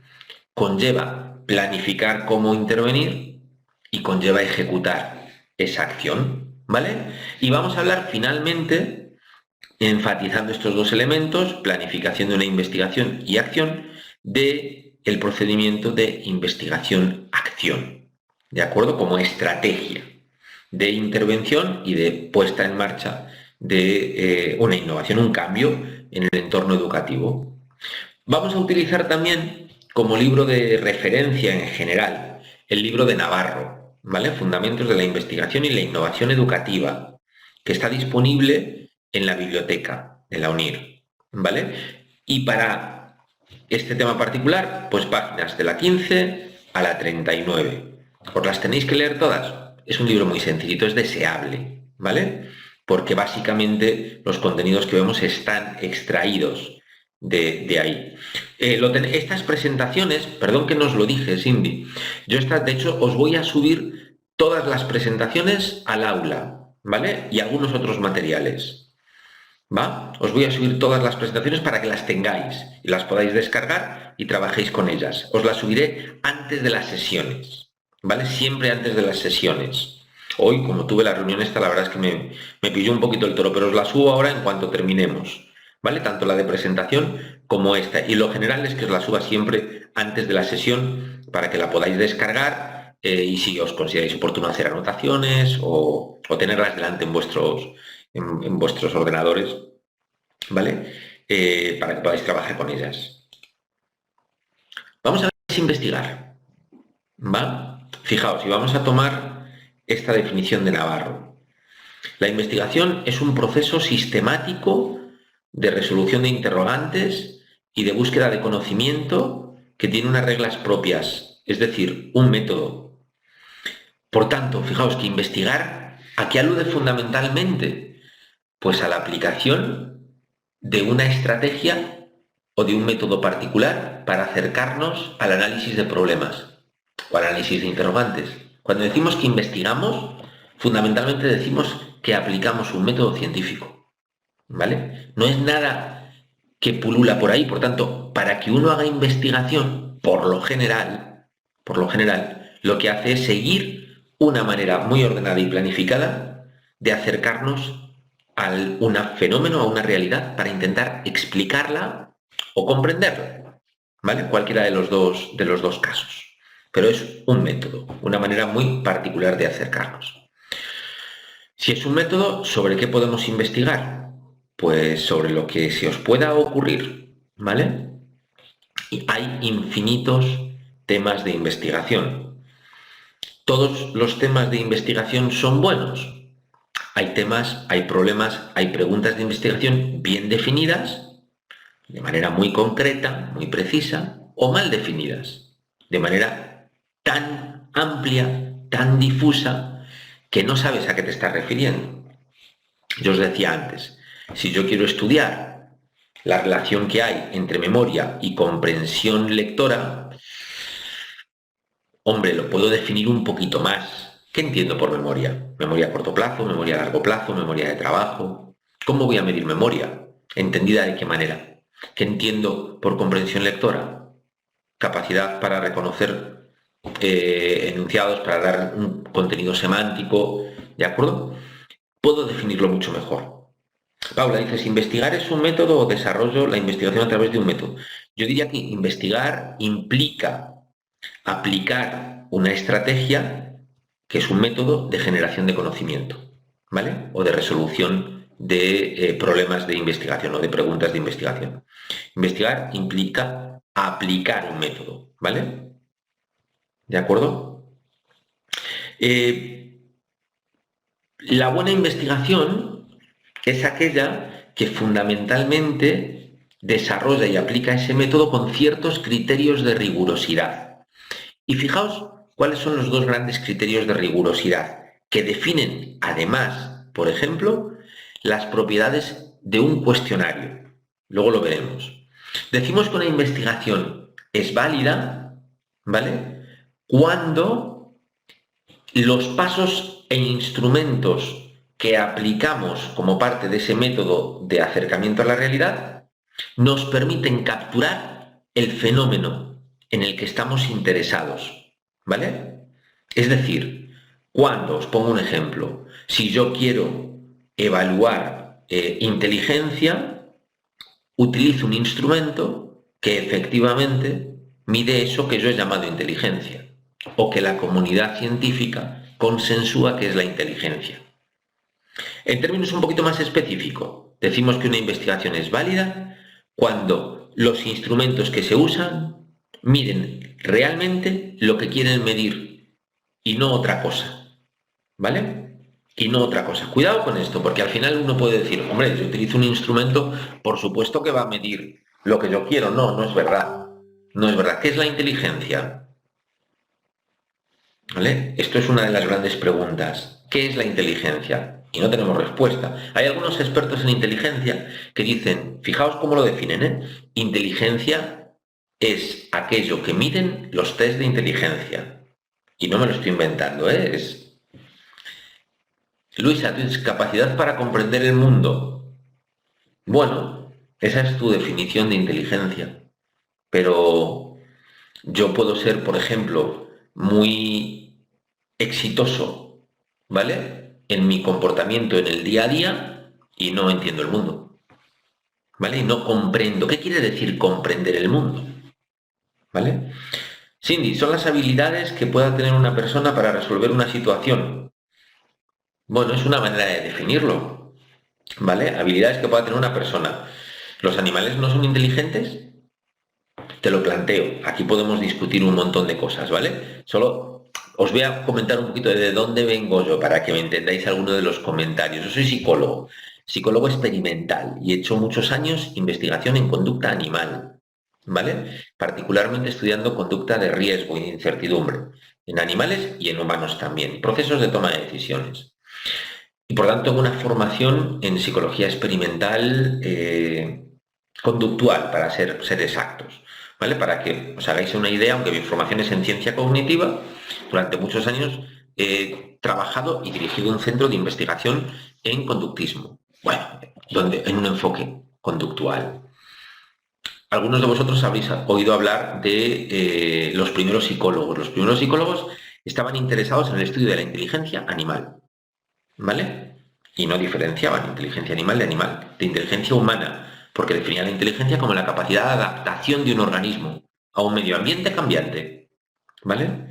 Conlleva planificar cómo intervenir y conlleva ejecutar esa acción, ¿vale? Y vamos a hablar finalmente, enfatizando estos dos elementos, planificación de una investigación y acción, de el procedimiento de investigación-acción, ¿de acuerdo? Como estrategia de intervención y de puesta en marcha de una innovación, un cambio en el entorno educativo. Vamos a utilizar también como libro de referencia en general el libro de Navarro, ¿vale? Fundamentos de la investigación y la innovación educativa, que está disponible en la biblioteca de la UNIR, ¿vale? Y para este tema particular, pues páginas de la 15 a la 39. ¿Os las tenéis que leer todas? Es un libro muy sencillito, es deseable, ¿vale? Porque básicamente los contenidos que vemos están extraídos de ahí. Estas presentaciones, perdón que no os lo dije, Cindy, de hecho, os voy a subir todas las presentaciones al aula, ¿vale? Y algunos otros materiales, ¿va? Os voy a subir todas las presentaciones para que las tengáis y las podáis descargar y trabajéis con ellas. Os las subiré antes de las sesiones, ¿vale? Siempre antes de las sesiones. Hoy, como tuve la reunión esta, la verdad es que me pilló un poquito el toro, pero os la subo ahora en cuanto terminemos, ¿vale? Tanto la de presentación como esta. Y lo general es que os la suba siempre antes de la sesión para que la podáis descargar y si os consideráis oportuno hacer anotaciones o tenerlas delante en vuestros ordenadores, ¿vale? Para que podáis trabajar con ellas. Vamos a ver qué es investigar, ¿va? Fijaos, si vamos a tomar esta definición de Navarro. La investigación es un proceso sistemático de resolución de interrogantes y de búsqueda de conocimiento que tiene unas reglas propias, es decir, un método. Por tanto, fijaos que investigar, ¿a qué alude fundamentalmente? Pues a la aplicación de una estrategia o de un método particular para acercarnos al análisis de problemas o al análisis de interrogantes. Cuando decimos que investigamos, fundamentalmente decimos que aplicamos un método científico, ¿vale? No es nada que pulula por ahí. Por tanto, para que uno haga investigación, por lo general, lo que hace es seguir una manera muy ordenada y planificada de acercarnos a un fenómeno, a una realidad, para intentar explicarla o comprenderla, ¿vale? Cualquiera de los dos casos. Pero es un método, una manera muy particular de acercarnos. Si es un método, ¿sobre qué podemos investigar? Pues sobre lo que se os pueda ocurrir, ¿vale? Y hay infinitos temas de investigación. ¿Todos los temas de investigación son buenos? Hay temas, hay problemas, hay preguntas de investigación bien definidas, de manera muy concreta, muy precisa, o mal definidas, de manera tan amplia, tan difusa, que no sabes a qué te estás refiriendo. Yo os decía antes, si yo quiero estudiar la relación que hay entre memoria y comprensión lectora, hombre, lo puedo definir un poquito más. ¿Qué entiendo por memoria? Memoria a corto plazo, memoria a largo plazo, memoria de trabajo. ¿Cómo voy a medir memoria? ¿Entendida de qué manera? ¿Qué entiendo por comprensión lectora? Capacidad para reconocer enunciados, para dar un contenido semántico, ¿de acuerdo? Puedo definirlo mucho mejor. Paula, dices, ¿investigar es un método o desarrollo la investigación a través de un método? Yo diría que investigar implica aplicar una estrategia que es un método de generación de conocimiento, ¿vale? O de resolución de problemas de investigación o de preguntas de investigación. Investigar implica aplicar un método, ¿vale? ¿De acuerdo? La buena investigación es aquella que fundamentalmente desarrolla y aplica ese método con ciertos criterios de rigurosidad. Y fijaos cuáles son los dos grandes criterios de rigurosidad que definen, además, por ejemplo, las propiedades de un cuestionario. Luego lo veremos. Decimos que una investigación es válida, ¿vale? Cuando los pasos e instrumentos que aplicamos como parte de ese método de acercamiento a la realidad nos permiten capturar el fenómeno en el que estamos interesados, ¿vale? Es decir, cuando, os pongo un ejemplo, si yo quiero evaluar inteligencia, utilizo un instrumento que efectivamente mide eso que yo he llamado inteligencia, o que la comunidad científica consensúa que es la inteligencia. En términos un poquito más específicos, decimos que una investigación es válida cuando los instrumentos que se usan miden realmente lo que quieren medir y no otra cosa, ¿vale? Y no otra cosa. Cuidado con esto, porque al final uno puede decir, hombre, yo utilizo un instrumento, por supuesto que va a medir lo que yo quiero. No, no es verdad. No es verdad. ¿Qué es la inteligencia? ¿Vale? Esto es una de las grandes preguntas. ¿Qué es la inteligencia? Y no tenemos respuesta. Hay algunos expertos en inteligencia que dicen, fijaos cómo lo definen, ¿eh? Inteligencia es aquello que miden los test de inteligencia. Y no me lo estoy inventando, ¿eh? Luisa, ¿tienes capacidad para comprender el mundo? Bueno, esa es tu definición de inteligencia. Pero yo puedo ser, por ejemplo, muy exitoso, ¿vale? En mi comportamiento en el día a día y no entiendo el mundo, ¿vale? Y no comprendo. ¿Qué quiere decir comprender el mundo? ¿Vale? Cindy, son las habilidades que pueda tener una persona para resolver una situación. Bueno, es una manera de definirlo, ¿vale? Habilidades que pueda tener una persona. ¿Los animales no son inteligentes? Te lo planteo. Aquí podemos discutir un montón de cosas, ¿vale? Solo os voy a comentar un poquito de dónde vengo yo para que me entendáis alguno de los comentarios. Yo soy psicólogo experimental y he hecho muchos años investigación en conducta animal, ¿vale? Particularmente estudiando conducta de riesgo y de incertidumbre en animales y en humanos también, procesos de toma de decisiones. Y por tanto tengo una formación en psicología experimental conductual, para ser exactos, ¿vale? Para que os hagáis una idea, aunque mi formación es en ciencia cognitiva, durante muchos años he trabajado y dirigido un centro de investigación en conductismo, bueno, en un enfoque conductual. Algunos de vosotros habréis oído hablar de los primeros psicólogos. Los primeros psicólogos estaban interesados en el estudio de la inteligencia animal, ¿vale? Y no diferenciaban inteligencia animal de inteligencia humana, porque definían la inteligencia como la capacidad de adaptación de un organismo a un medio ambiente cambiante, ¿vale?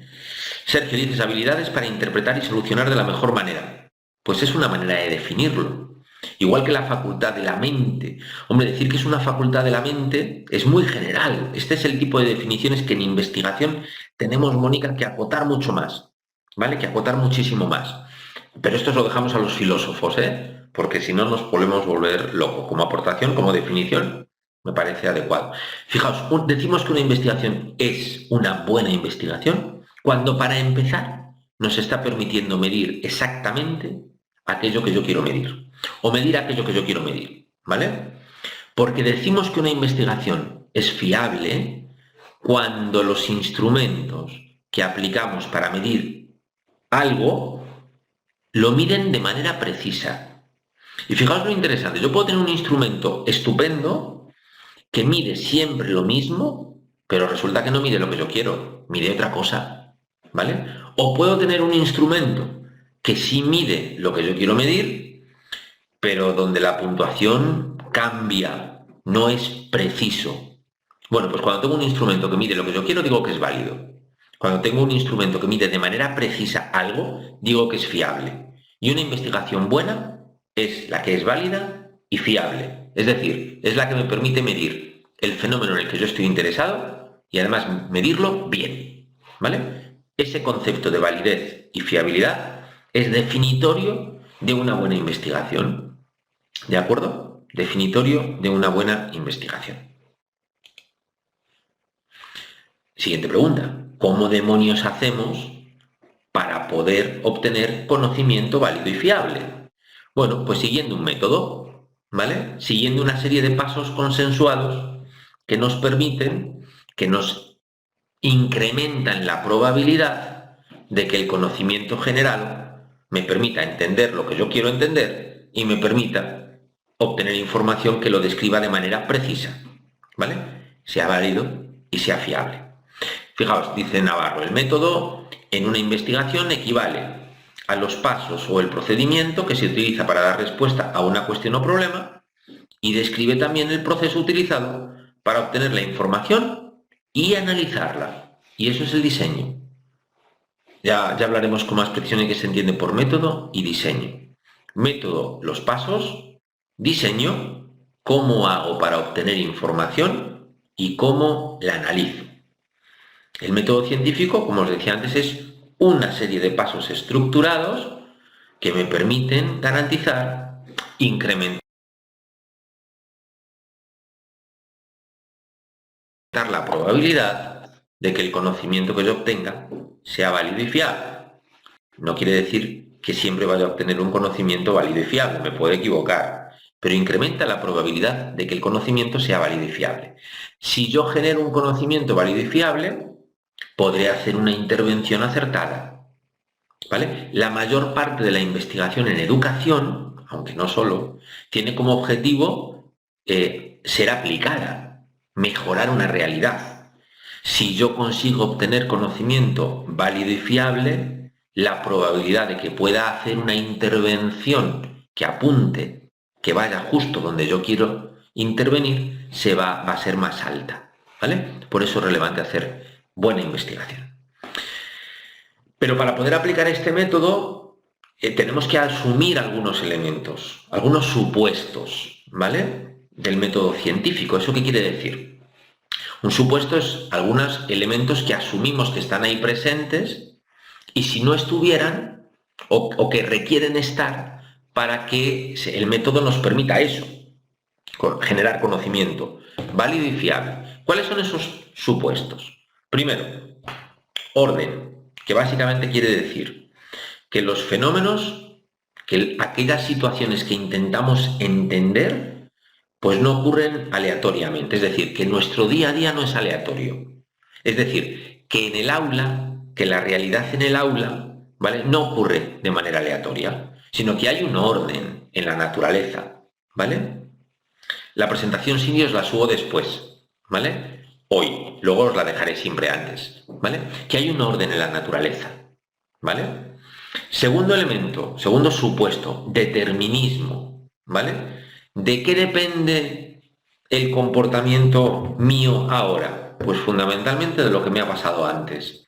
Sergio, dices habilidades para interpretar y solucionar de la mejor manera. Pues es una manera de definirlo. Igual que la facultad de la mente. Hombre, decir que es una facultad de la mente es muy general. Este es el tipo de definiciones que en investigación tenemos, Mónica, que acotar mucho más, ¿vale? Que acotar muchísimo más. Pero esto lo dejamos a los filósofos, ¿eh? Porque si no nos podemos volver locos. Como aportación, como definición, me parece adecuado. Fijaos, decimos que una investigación es una buena investigación cuando, para empezar, nos está permitiendo medir exactamente aquello que yo quiero medir. O medir aquello que yo quiero medir, ¿vale? Porque decimos que una investigación es fiable cuando los instrumentos que aplicamos para medir algo lo miden de manera precisa. Y fijaos lo interesante, yo puedo tener un instrumento estupendo que mide siempre lo mismo, pero resulta que no mide lo que yo quiero, mide otra cosa, ¿vale? O puedo tener un instrumento que sí mide lo que yo quiero medir, pero donde la puntuación cambia, no es preciso. Bueno, pues cuando tengo un instrumento que mide lo que yo quiero, digo que es válido. Cuando tengo un instrumento que mide de manera precisa algo, digo que es fiable. Y una investigación buena es la que es válida y fiable. Es decir, es la que me permite medir el fenómeno en el que yo estoy interesado y además medirlo bien, ¿vale? Ese concepto de validez y fiabilidad es definitorio de una buena investigación. ¿De acuerdo? Definitorio de una buena investigación. Siguiente pregunta. ¿Cómo demonios hacemos para poder obtener conocimiento válido y fiable? Bueno, pues siguiendo un método, ¿vale? Siguiendo una serie de pasos consensuados que nos permiten, que nos incrementan la probabilidad de que el conocimiento general me permita entender lo que yo quiero entender y me permita obtener información que lo describa de manera precisa, ¿vale? Sea válido y sea fiable. Fijaos, dice Navarro, el método en una investigación equivale a los pasos o el procedimiento que se utiliza para dar respuesta a una cuestión o problema y describe también el proceso utilizado para obtener la información y analizarla. Y eso es el diseño. Ya hablaremos con más precisión en qué se entiende por método y diseño. Método, los pasos; diseño, cómo hago para obtener información y cómo la analizo. El método científico, como os decía antes, es una serie de pasos estructurados que me permiten garantizar, incrementar la probabilidad de que el conocimiento que yo obtenga sea válido y fiable. No quiere decir que siempre vaya a obtener un conocimiento válido y fiable, me puedo equivocar, pero incrementa la probabilidad de que el conocimiento sea válido y fiable. Si yo genero un conocimiento válido y fiable, podré hacer una intervención acertada, ¿vale? La mayor parte de la investigación en educación, aunque no solo, tiene como objetivo ser aplicada, mejorar una realidad. Si yo consigo obtener conocimiento válido y fiable, la probabilidad de que pueda hacer una intervención que apunte, que vaya justo donde yo quiero intervenir, va a ser más alta, ¿vale? Por eso es relevante hacer buena investigación. Pero para poder aplicar este método tenemos que asumir algunos elementos, algunos supuestos, ¿vale? Del método científico. ¿Eso qué quiere decir? Un supuesto es algunos elementos que asumimos que están ahí presentes y si no estuvieran, o que requieren estar para que el método nos permita eso, generar conocimiento válido y fiable. ¿Cuáles son esos supuestos? Primero, orden, que básicamente quiere decir que los fenómenos, que aquellas situaciones que intentamos entender, pues no ocurren aleatoriamente. Es decir, que nuestro día a día no es aleatorio. Es decir, que en el aula, que la realidad en el aula, ¿vale? No ocurre de manera aleatoria, sino que hay un orden en la naturaleza, ¿vale? La presentación sin Dios la subo después, ¿vale? Hoy, luego os la dejaré siempre antes, ¿vale? Que hay un orden en la naturaleza, ¿vale? Segundo elemento, segundo supuesto, determinismo, ¿vale? ¿De qué depende el comportamiento mío ahora? Pues fundamentalmente de lo que me ha pasado antes.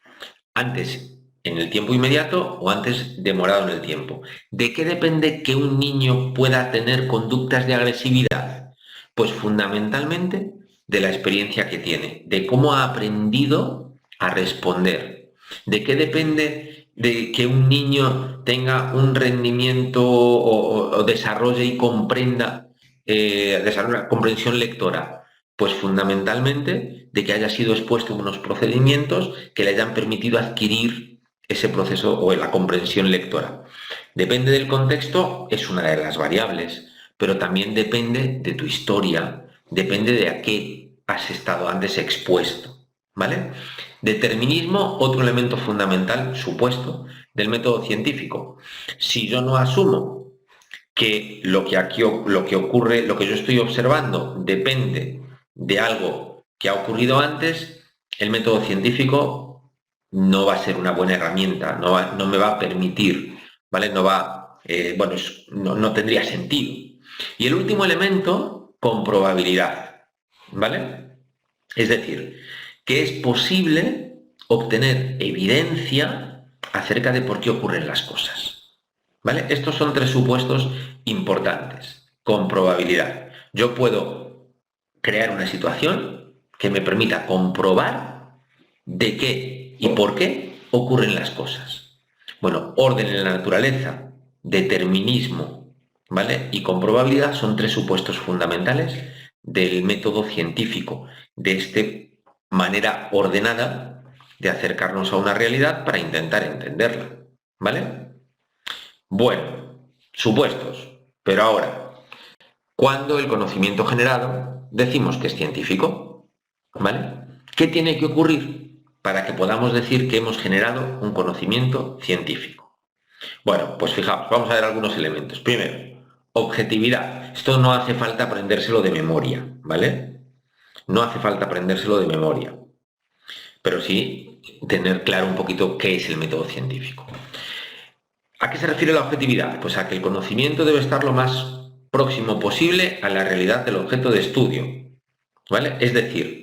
Antes en el tiempo inmediato o antes demorado en el tiempo. ¿De qué depende que un niño pueda tener conductas de agresividad? Pues fundamentalmente de la experiencia que tiene, de cómo ha aprendido a responder. ¿De qué depende de que un niño tenga un rendimiento o desarrolle y comprenda, desarrolle una comprensión lectora? Pues fundamentalmente de que haya sido expuesto a unos procedimientos que le hayan permitido adquirir ese proceso o la comprensión lectora. Depende del contexto, es una de las variables, pero también depende de tu historia, depende de a qué has estado antes expuesto, ¿vale? Determinismo, otro elemento fundamental, supuesto, del método científico. Si yo no asumo que lo que ocurre, lo que yo estoy observando, depende de algo que ha ocurrido antes, el método científico no va a ser una buena herramienta, no me va a permitir, ¿vale? No tendría sentido. Y el último elemento, comprobabilidad, ¿vale? Es decir, que es posible obtener evidencia acerca de por qué ocurren las cosas, ¿vale? Estos son tres supuestos importantes. Comprobabilidad. Yo puedo crear una situación que me permita comprobar de qué y por qué ocurren las cosas. Bueno, orden en la naturaleza, determinismo, ¿vale? Y comprobabilidad son tres supuestos fundamentales del método científico, de esta manera ordenada de acercarnos a una realidad para intentar entenderla, ¿vale? Bueno, supuestos, pero ahora, ¿cuándo el conocimiento generado decimos que es científico? ¿Vale? ¿Qué tiene que ocurrir para que podamos decir que hemos generado un conocimiento científico? Bueno, pues fijaos, vamos a ver algunos elementos. Primero, objetividad. Esto no hace falta aprendérselo de memoria, ¿vale? No hace falta aprendérselo de memoria, pero sí tener claro un poquito qué es el método científico. ¿A qué se refiere la objetividad? Pues a que el conocimiento debe estar lo más próximo posible a la realidad del objeto de estudio, ¿vale? Es decir,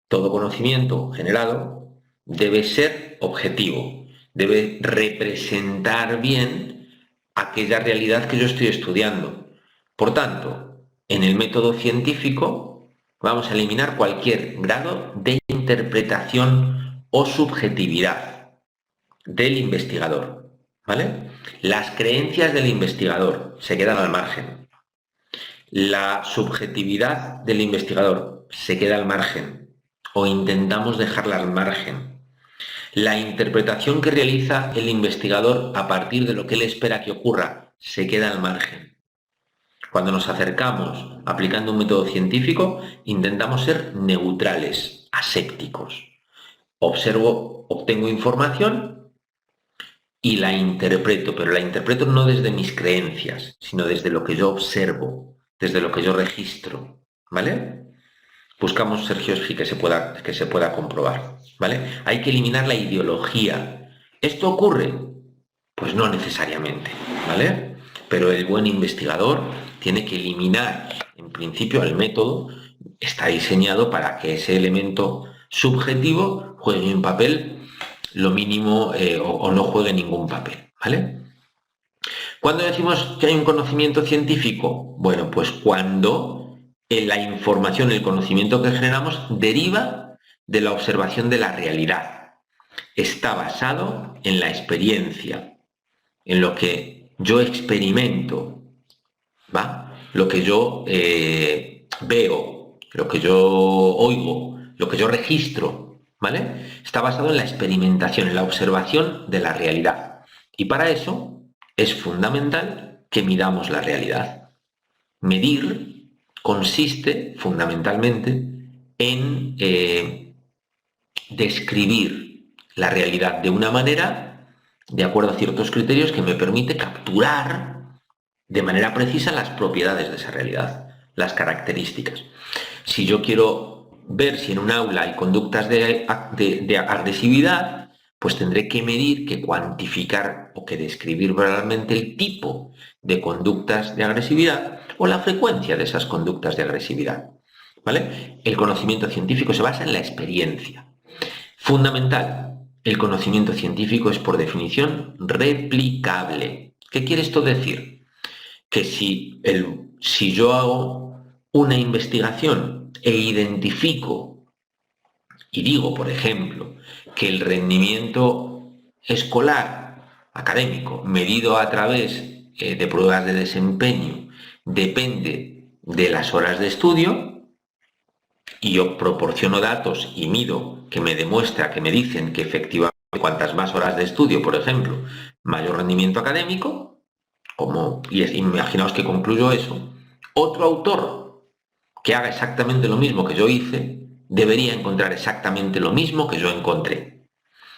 todo conocimiento generado debe ser objetivo, debe representar bien aquella realidad que yo estoy estudiando. Por tanto, en el método científico vamos a eliminar cualquier grado de interpretación o subjetividad del investigador, ¿vale? Las creencias del investigador se quedan al margen. La subjetividad del investigador se queda al margen o intentamos dejarla al margen. La interpretación que realiza el investigador a partir de lo que él espera que ocurra se queda al margen. Cuando nos acercamos aplicando un método científico, intentamos ser neutrales, asépticos. Observo, obtengo información y la interpreto, pero la interpreto no desde mis creencias, sino desde lo que yo observo, desde lo que yo registro, ¿vale? Buscamos, Sergio, que se pueda comprobar, ¿vale? Hay que eliminar la ideología. ¿Esto ocurre? Pues no necesariamente, ¿vale? Pero el buen investigador tiene que eliminar, en principio, el método está diseñado para que ese elemento subjetivo juegue un papel lo mínimo o no juegue ningún papel, ¿vale? ¿Cuándo decimos que hay un conocimiento científico? Bueno, pues cuando la información, el conocimiento que generamos deriva de la observación de la realidad. está basado en la experiencia, en lo que yo experimento, ¿va? Lo que yo veo, lo que yo oigo, lo que yo registro, ¿vale? Está basado en la experimentación, en la observación de la realidad. Y para eso es fundamental que midamos la realidad. Medir consiste fundamentalmente en describir la realidad de una manera de acuerdo a ciertos criterios que me permite capturar de manera precisa las propiedades de esa realidad, las características. Si yo quiero ver si en un aula hay conductas de agresividad, pues tendré que medir, que cuantificar o que describir verbalmente el tipo de conductas de agresividad o la frecuencia de esas conductas de agresividad. ¿Vale? El conocimiento científico se basa en la experiencia. Fundamental, el conocimiento científico es por definición replicable. ¿Qué quiere esto decir? Que si yo hago una investigación e identifico y digo, por ejemplo, que el rendimiento escolar, académico, medido a través de pruebas de desempeño, depende de las horas de estudio, y yo proporciono datos y mido que me demuestra, que me dicen que efectivamente cuantas más horas de estudio, por ejemplo, mayor rendimiento académico, y imaginaos que concluyo eso, otro autor que haga exactamente lo mismo que yo hice, debería encontrar exactamente lo mismo que yo encontré.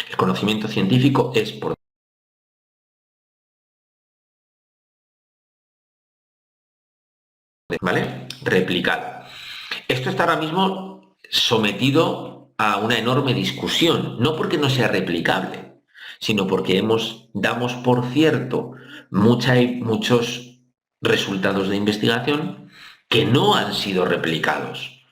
El conocimiento científico es por... ¿Vale? Replicado. Esto está ahora mismo sometido a una enorme discusión, no porque no sea replicable, sino porque damos por cierto muchos resultados de investigación que no han sido replicados.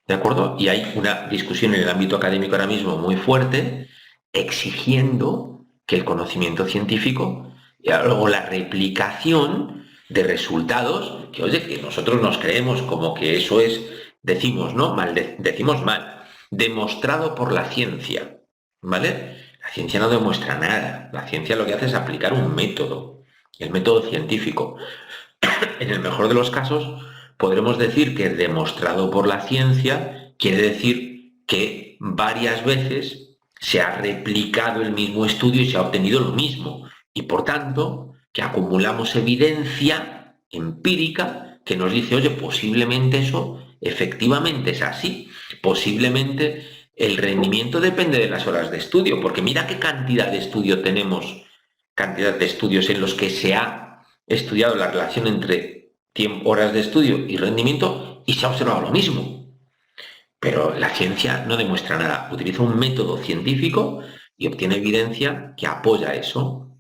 ¿De acuerdo? Y hay una discusión en el ámbito académico ahora mismo muy fuerte exigiendo que el conocimiento científico y luego la replicación de resultados que, oye, que nosotros nos creemos como que eso es, decimos, ¿no? Decimos mal, demostrado por la ciencia, ¿vale? La ciencia no demuestra nada, la ciencia lo que hace es aplicar un método, el método científico. En el mejor de los casos, podremos decir que demostrado por la ciencia quiere decir que varias veces se ha replicado el mismo estudio y se ha obtenido lo mismo. Y por tanto, que acumulamos evidencia empírica que nos dice, oye, posiblemente eso efectivamente es así. Posiblemente el rendimiento depende de las horas de estudio, porque mira qué cantidad de estudio tenemos, cantidad de estudios en los que se ha estudiado la relación entre horas de estudio y rendimiento y se ha observado lo mismo. Pero la ciencia no demuestra nada, utiliza un método científico y obtiene evidencia que apoya eso.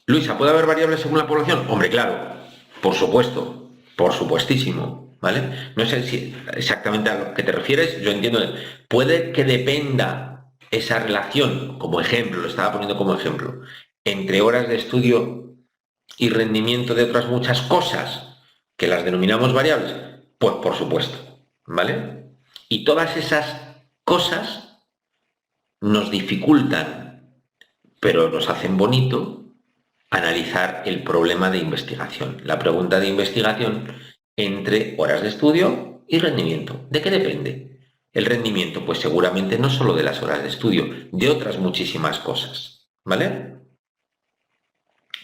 Luisa, ¿puede haber variables según la población? Hombre, claro, por supuesto, por supuestísimo, ¿vale? No sé si exactamente a lo que te refieres, yo entiendo, puede que dependa esa relación, como ejemplo, lo estaba poniendo como ejemplo, entre horas de estudio y rendimiento de otras muchas cosas que las denominamos variables, pues por supuesto, ¿vale? Y todas esas cosas nos dificultan, pero nos hacen bonito analizar el problema de investigación, la pregunta de investigación entre horas de estudio y rendimiento. ¿De qué depende? El rendimiento, pues seguramente no solo de las horas de estudio, de otras muchísimas cosas, ¿vale?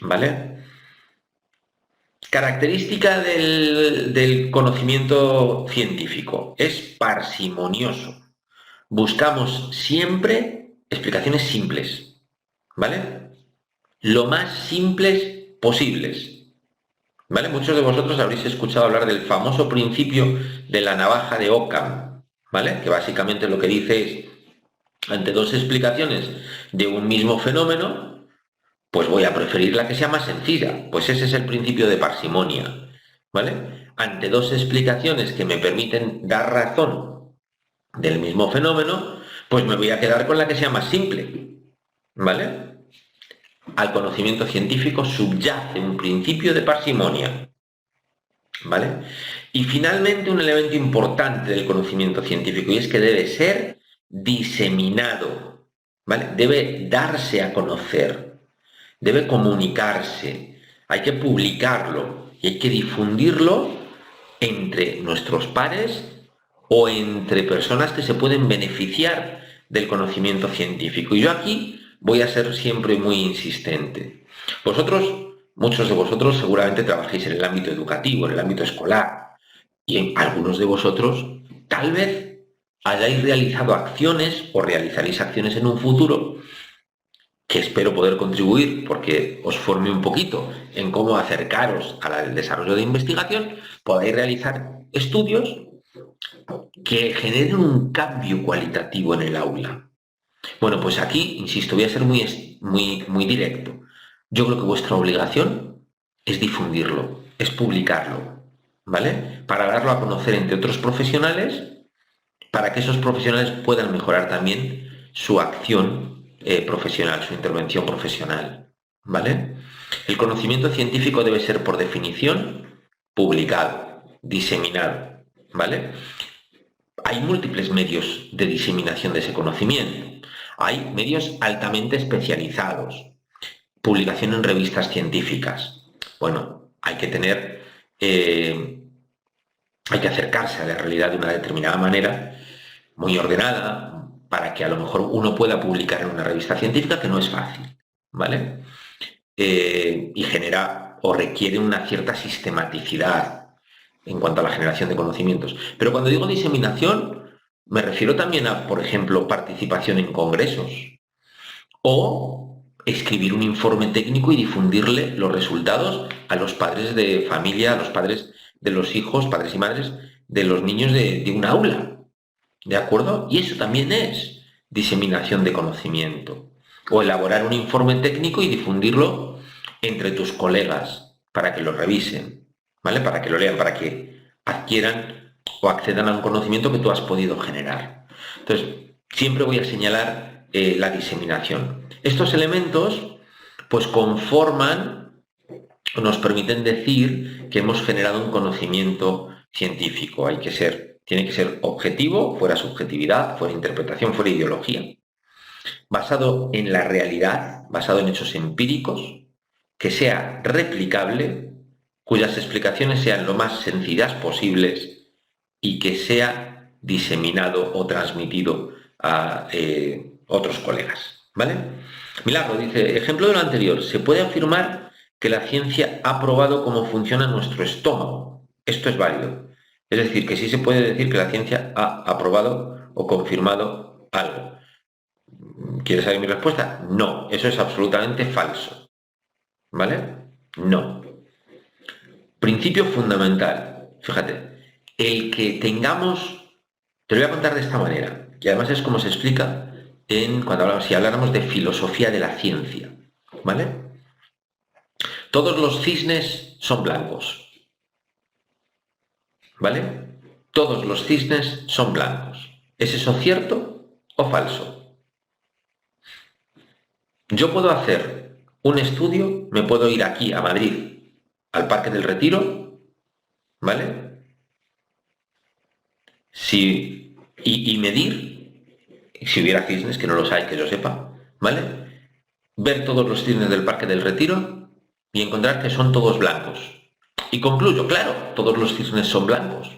¿Vale? Característica del conocimiento científico, es parsimonioso. Buscamos siempre explicaciones simples, ¿vale? Lo más simples posibles, ¿vale? Muchos de vosotros habréis escuchado hablar del famoso principio de la navaja de Occam, ¿vale? Que básicamente lo que dice es, ante dos explicaciones de un mismo fenómeno, pues voy a preferir la que sea más sencilla. Pues ese es el principio de parsimonia, ¿vale? Ante dos explicaciones que me permiten dar razón del mismo fenómeno, pues me voy a quedar con la que sea más simple, ¿vale? Al conocimiento científico subyace un principio de parsimonia, ¿vale? Y finalmente un elemento importante del conocimiento científico, y es que debe ser diseminado. ¿vale? Debe darse a conocer, debe comunicarse, hay que publicarlo y hay que difundirlo entre nuestros pares o entre personas que se pueden beneficiar del conocimiento científico. Y yo aquí voy a ser siempre muy insistente. Vosotros, muchos de vosotros seguramente trabajéis en el ámbito educativo, en el ámbito escolar, y en algunos de vosotros tal vez hayáis realizado acciones o realizaréis acciones en un futuro que espero poder contribuir porque os forme un poquito en cómo acercaros al desarrollo de investigación, podáis realizar estudios que generen un cambio cualitativo en el aula. Bueno, pues aquí, insisto, voy a ser muy directo. Yo creo que vuestra obligación es difundirlo, es publicarlo, ¿vale? Para darlo a conocer entre otros profesionales, para que esos profesionales puedan mejorar también su acción profesional, su intervención profesional, ¿vale? El conocimiento científico debe ser, por definición, publicado, diseminado, ¿vale? Hay múltiples medios de diseminación de ese conocimiento. Hay medios altamente especializados, publicación en revistas científicas. Bueno, hay que tener, hay que acercarse a la realidad de una determinada manera, muy ordenada, para que a lo mejor uno pueda publicar en una revista científica, que no es fácil, ¿vale? Y genera o requiere una cierta sistematicidad en cuanto a la generación de conocimientos. Pero cuando digo diseminación, me refiero también a, por ejemplo, participación en congresos o escribir un informe técnico y difundirle los resultados a los padres de familia, a los padres de los hijos, padres y madres de los niños de un aula. ¿De acuerdo? Y eso también es diseminación de conocimiento. O elaborar un informe técnico y difundirlo entre tus colegas para que lo revisen, ¿vale? Para que lo lean, para que adquieran o accedan a un conocimiento que tú has podido generar. Entonces, siempre voy a señalar la diseminación. Estos elementos, pues conforman o nos permiten decir que hemos generado un conocimiento científico. Tiene que ser objetivo, fuera subjetividad, fuera interpretación, fuera ideología, basado en la realidad, basado en hechos empíricos, que sea replicable, cuyas explicaciones sean lo más sencillas posibles y que sea diseminado o transmitido a otros colegas, ¿vale? Milagro dice, ejemplo de lo anterior, se puede afirmar que la ciencia ha probado cómo funciona nuestro estómago. Esto es válido. Es decir, que sí se puede decir que la ciencia ha aprobado o confirmado algo. ¿Quieres saber mi respuesta? No, eso es absolutamente falso. ¿Vale? No. Principio fundamental. Fíjate, el que tengamos, te lo voy a contar de esta manera, y además es como se explica si habláramos de filosofía de la ciencia. ¿Vale? Todos los cisnes son blancos. ¿Vale? Todos los cisnes son blancos. ¿Es eso cierto o falso? Yo puedo hacer un estudio, me puedo ir aquí a Madrid, al Parque del Retiro, ¿vale? Y medir, si hubiera cisnes, que no los hay, que yo sepa, ¿vale? Ver todos los cisnes del Parque del Retiro y encontrar que son todos blancos. Y concluyo, claro, todos los cisnes son blancos.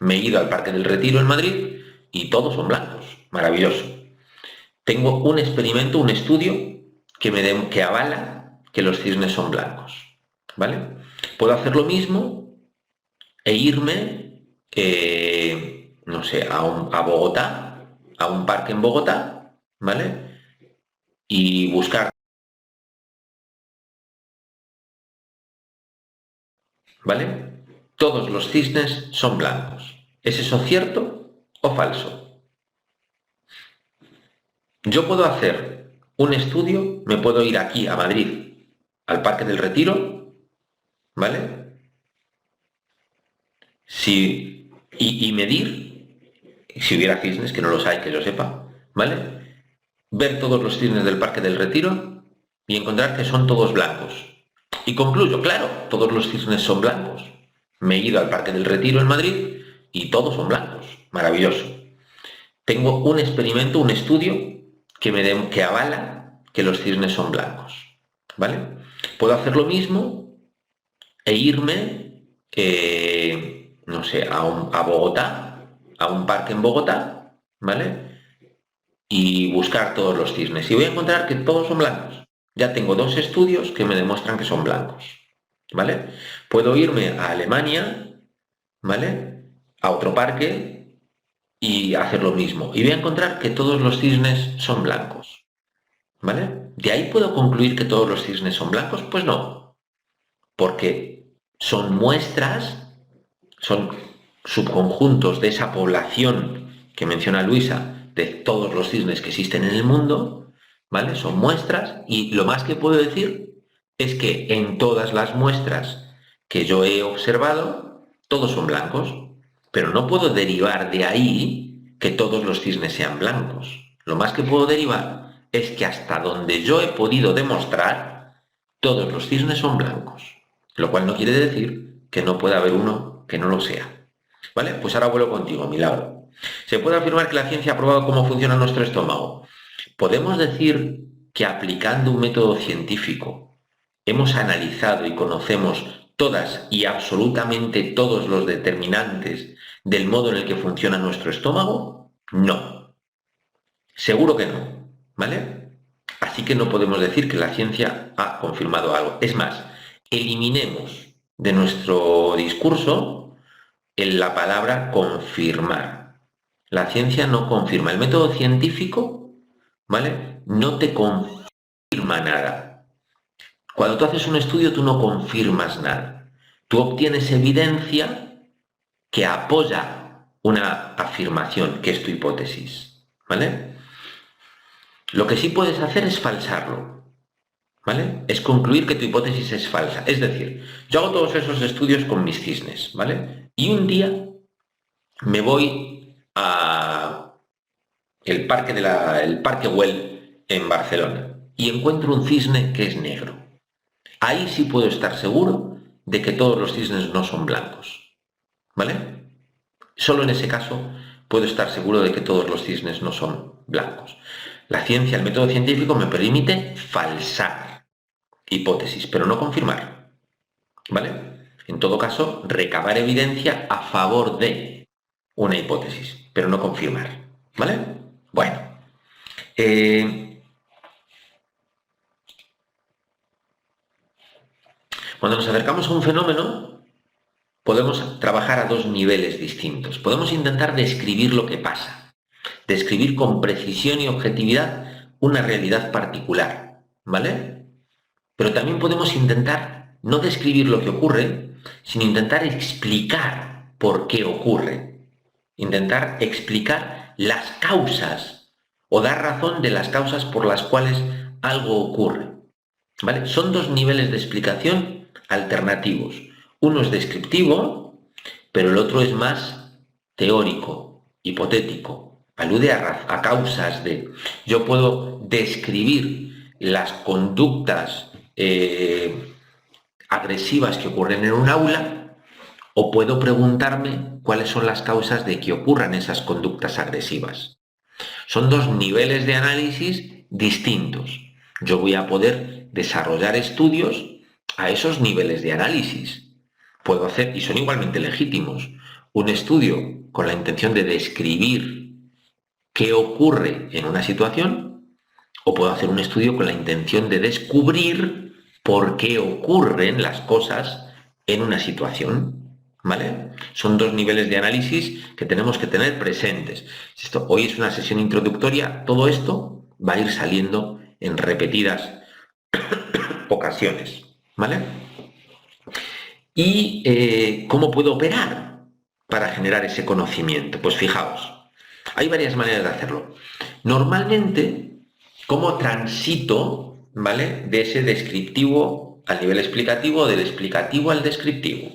Me he ido al Parque del Retiro en Madrid y todos son blancos. Maravilloso. Tengo un experimento, un estudio que avala que los cisnes son blancos. ¿Vale? Puedo hacer lo mismo e irme, no sé, a Bogotá, a un parque en Bogotá, ¿vale? Y buscar, ¿vale? Todos los cisnes son blancos. ¿Es eso cierto o falso? Yo puedo hacer un estudio, me puedo ir aquí a Madrid, al Parque del Retiro, ¿vale? Y medir, si hubiera cisnes, que no los hay, que yo sepa, ¿vale? Ver todos los cisnes del Parque del Retiro y encontrar que son todos blancos. Y concluyo, claro, todos los cisnes son blancos. Me he ido al Parque del Retiro en Madrid y todos son blancos. Maravilloso. Tengo un experimento, un estudio que avala que los cisnes son blancos, ¿vale? Puedo hacer lo mismo e irme, no sé, a Bogotá, a un parque en Bogotá, ¿vale? Y buscar todos los cisnes. Y voy a encontrar que todos son blancos. Ya tengo 2 estudios que me demuestran que son blancos, ¿vale? Puedo irme a Alemania, ¿vale? A otro parque y hacer lo mismo. Y voy a encontrar que todos los cisnes son blancos, ¿vale? ¿De ahí puedo concluir que todos los cisnes son blancos? Pues no, porque son muestras, son subconjuntos de esa población que menciona Luisa, de todos los cisnes que existen en el mundo, ¿vale? Son muestras y lo más que puedo decir es que en todas las muestras que yo he observado, todos son blancos, pero no puedo derivar de ahí que todos los cisnes sean blancos. Lo más que puedo derivar es que hasta donde yo he podido demostrar, todos los cisnes son blancos, lo cual no quiere decir que no pueda haber uno que no lo sea. ¿Vale? Pues ahora vuelvo contigo, Milagro. ¿Se puede afirmar que la ciencia ha probado cómo funciona nuestro estómago? Podemos decir que aplicando un método científico hemos analizado y conocemos todas y absolutamente todos los determinantes del modo en el que funciona nuestro estómago. No. Seguro que no. ¿Vale? Así que no podemos decir que la ciencia ha confirmado algo. Es más, eliminemos de nuestro discurso la palabra confirmar. La ciencia no confirma. El método científico, ¿vale? No te confirma nada. Cuando tú haces un estudio, tú no confirmas nada. Tú obtienes evidencia que apoya una afirmación, que es tu hipótesis, ¿vale? Lo que sí puedes hacer es falsarlo, ¿vale? Es concluir que tu hipótesis es falsa. Es decir, yo hago todos esos estudios con mis cisnes, ¿vale? Y un día me voy a el Parque Güell en Barcelona y encuentro un cisne que es negro. Ahí sí puedo estar seguro de que todos los cisnes no son blancos, ¿vale? Solo en ese caso puedo estar seguro de que todos los cisnes no son blancos. La ciencia, el método científico me permite falsar hipótesis, pero no confirmar, ¿vale? En todo caso, recabar evidencia a favor de una hipótesis, pero no confirmar, ¿vale? Bueno, cuando nos acercamos a un fenómeno, podemos trabajar a 2 niveles distintos. Podemos intentar describir lo que pasa, describir con precisión y objetividad una realidad particular, ¿vale? Pero también podemos intentar no describir lo que ocurre, sino intentar explicar por qué ocurre. Intentar explicar las causas o dar razón de las causas por las cuales algo ocurre, ¿vale? Son 2 niveles de explicación alternativos. Uno es descriptivo, pero el otro es más teórico, hipotético. Alude a causas de... Yo puedo describir las conductas agresivas que ocurren en un aula, o puedo preguntarme cuáles son las causas de que ocurran esas conductas agresivas. Son 2 niveles de análisis distintos. Yo voy a poder desarrollar estudios a esos niveles de análisis. Puedo hacer, y son igualmente legítimos, un estudio con la intención de describir qué ocurre en una situación, o puedo hacer un estudio con la intención de descubrir por qué ocurren las cosas en una situación. ¿Vale? Son 2 niveles de análisis que tenemos que tener presentes. Hoy es una sesión introductoria, todo esto va a ir saliendo en repetidas ocasiones, ¿vale? ¿Y cómo puedo operar para generar ese conocimiento? Pues fijaos, hay varias maneras de hacerlo. Normalmente, ¿cómo transito, ¿vale?, de ese descriptivo al nivel explicativo, del explicativo al descriptivo?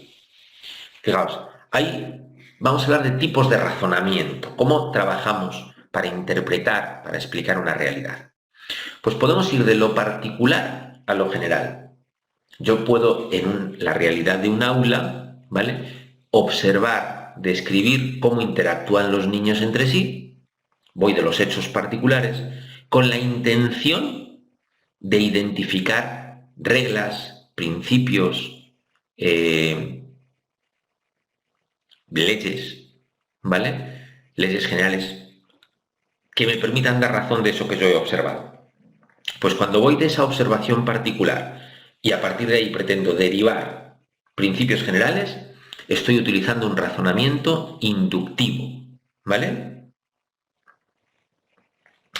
Fijaos, ahí vamos a hablar de tipos de razonamiento, cómo trabajamos para interpretar, para explicar una realidad. Pues podemos ir de lo particular a lo general. Yo puedo, en la realidad de un aula, ¿vale?, observar, describir cómo interactúan los niños entre sí, voy de los hechos particulares, con la intención de identificar reglas, principios, leyes, ¿vale? Leyes generales que me permitan dar razón de eso que yo he observado. Pues cuando voy de esa observación particular y a partir de ahí pretendo derivar principios generales, estoy utilizando un razonamiento inductivo, ¿vale?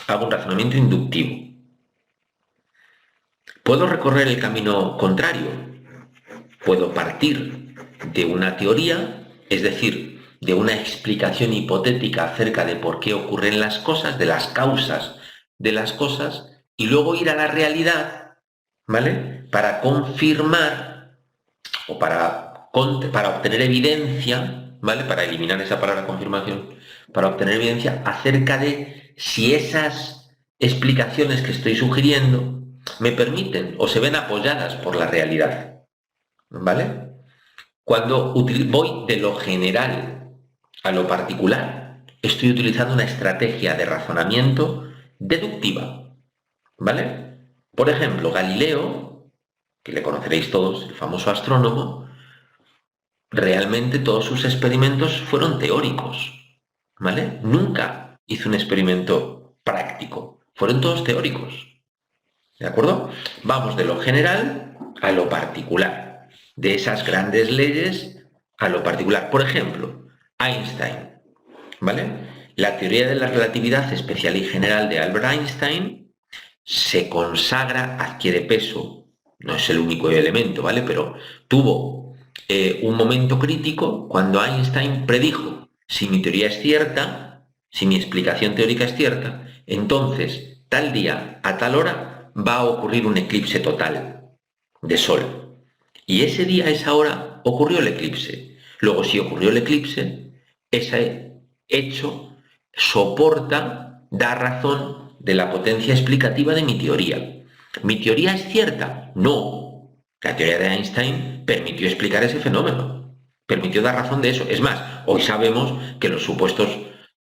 Hago un razonamiento inductivo. ¿Puedo recorrer el camino contrario? Puedo partir de una teoría, es decir, de una explicación hipotética acerca de por qué ocurren las cosas, de las causas de las cosas, y luego ir a la realidad, ¿vale? Para confirmar o para obtener evidencia, ¿vale? Para eliminar esa palabra confirmación, para obtener evidencia acerca de si esas explicaciones que estoy sugiriendo me permiten o se ven apoyadas por la realidad, ¿vale? Cuando voy de lo general a lo particular, estoy utilizando una estrategia de razonamiento deductiva, ¿vale? Por ejemplo, Galileo, que le conoceréis todos, el famoso astrónomo, realmente todos sus experimentos fueron teóricos, ¿vale? Nunca hizo un experimento práctico, fueron todos teóricos, ¿de acuerdo? Vamos de lo general a lo particular, de esas grandes leyes a lo particular. Por ejemplo, Einstein, ¿vale? La teoría de la relatividad especial y general de Albert Einstein se consagra, adquiere peso, no es el único elemento, ¿vale? Pero tuvo un momento crítico cuando Einstein predijo: si mi teoría es cierta, si mi explicación teórica es cierta, entonces tal día a tal hora va a ocurrir un eclipse total de sol. Y ese día, a esa hora, ocurrió el eclipse. Luego, si ocurrió el eclipse, ese hecho soporta, da razón de la potencia explicativa de mi teoría. ¿Mi teoría es cierta? No. La teoría de Einstein permitió explicar ese fenómeno, permitió dar razón de eso. Es más, hoy sabemos que los supuestos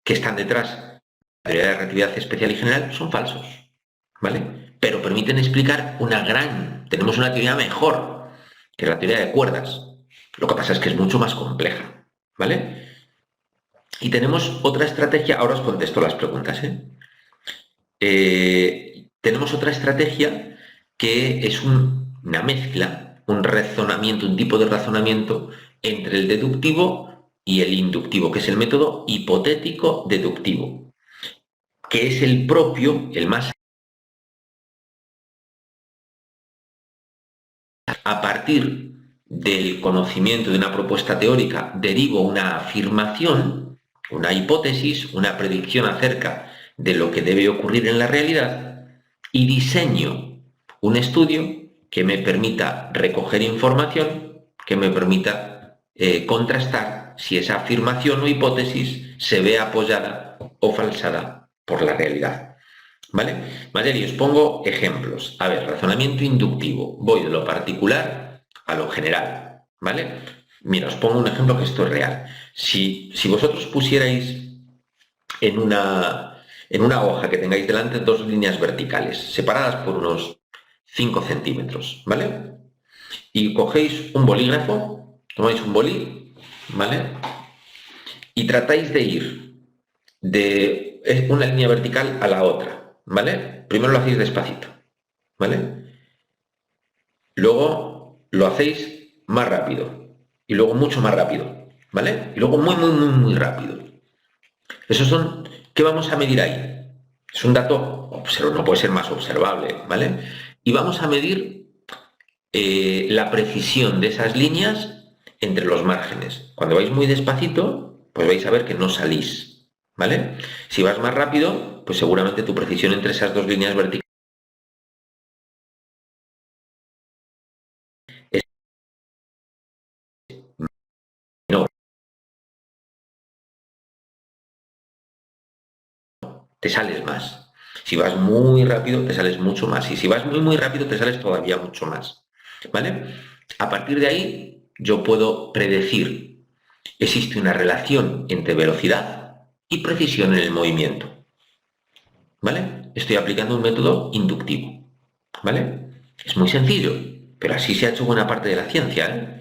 que están detrás de la teoría de la relatividad especial y general son falsos, ¿vale? Pero permiten explicar tenemos una teoría mejor, que es la teoría de cuerdas. Lo que pasa es que es mucho más compleja, ¿vale? Y tenemos otra estrategia, ahora os contesto las preguntas, tenemos otra estrategia que es una mezcla, un razonamiento, un tipo de razonamiento entre el deductivo y el inductivo, que es el método hipotético deductivo, que es el propio, el más a partir del conocimiento de una propuesta teórica, derivo una afirmación, una hipótesis, una predicción acerca de lo que debe ocurrir en la realidad y diseño un estudio que me permita recoger información, que me permita contrastar si esa afirmación o hipótesis se ve apoyada o falsada por la realidad. ¿Vale? Mayeli, os pongo ejemplos. A ver, razonamiento inductivo. Voy de lo particular a lo general, ¿vale? Mira, os pongo un ejemplo que esto es real. Si vosotros pusierais en una hoja que tengáis delante dos líneas verticales, separadas por unos 5 centímetros, ¿vale? Y cogéis un bolígrafo, tomáis un bolí, ¿vale? Y tratáis de ir de una línea vertical a la otra, ¿vale? Primero lo hacéis despacito, ¿vale? Luego lo hacéis más rápido y luego mucho más rápido, ¿vale? Y luego muy, muy, muy, muy rápido. ¿Qué vamos a medir ahí? Es un dato, no puede ser más observable, ¿vale? Y vamos a medir la precisión de esas líneas entre los márgenes. Cuando vais muy despacito, pues vais a ver que no salís, ¿vale? Si vas más rápido, pues seguramente tu precisión entre esas dos líneas verticales es menor, te sales más. Si vas muy rápido, te sales mucho más. Y si vas muy, muy rápido, te sales todavía mucho más, ¿vale? A partir de ahí, yo puedo predecir. Existe una relación entre velocidad y precisión en el movimiento, ¿vale? estoy aplicando un método inductivo, ¿vale? Es muy sencillo, pero así se ha hecho buena parte de la ciencia, ¿eh?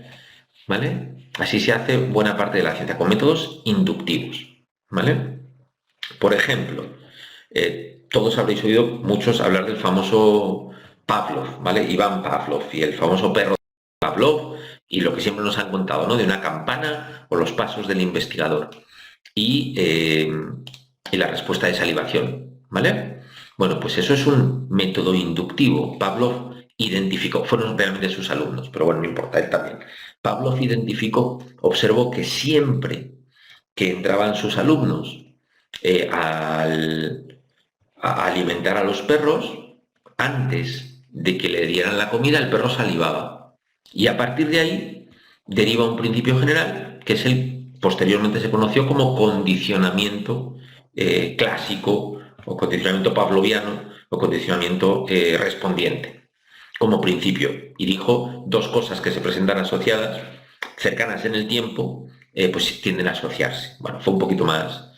¿Vale? Así se hace buena parte de la ciencia, con métodos inductivos, ¿vale? Por ejemplo, todos habréis oído muchos hablar del famoso Pavlov, ¿vale? Iván Pavlov y el famoso perro de Pavlov y lo que siempre nos han contado, ¿no? De una campana o los pasos del investigador y la respuesta de salivación, ¿vale? Bueno, pues eso es un método inductivo. Pavlov identificó, fueron realmente sus alumnos, pero bueno, no importa, él también. Pavlov identificó, observó que siempre que entraban sus alumnos a alimentar a los perros, antes de que le dieran la comida, el perro salivaba. Y a partir de ahí deriva un principio general, que es posteriormente se conoció como condicionamiento clásico, o condicionamiento pavloviano, o condicionamiento respondiente, como principio. Y dijo dos cosas que se presentan asociadas, cercanas en el tiempo, pues tienden a asociarse. Bueno, fue un poquito más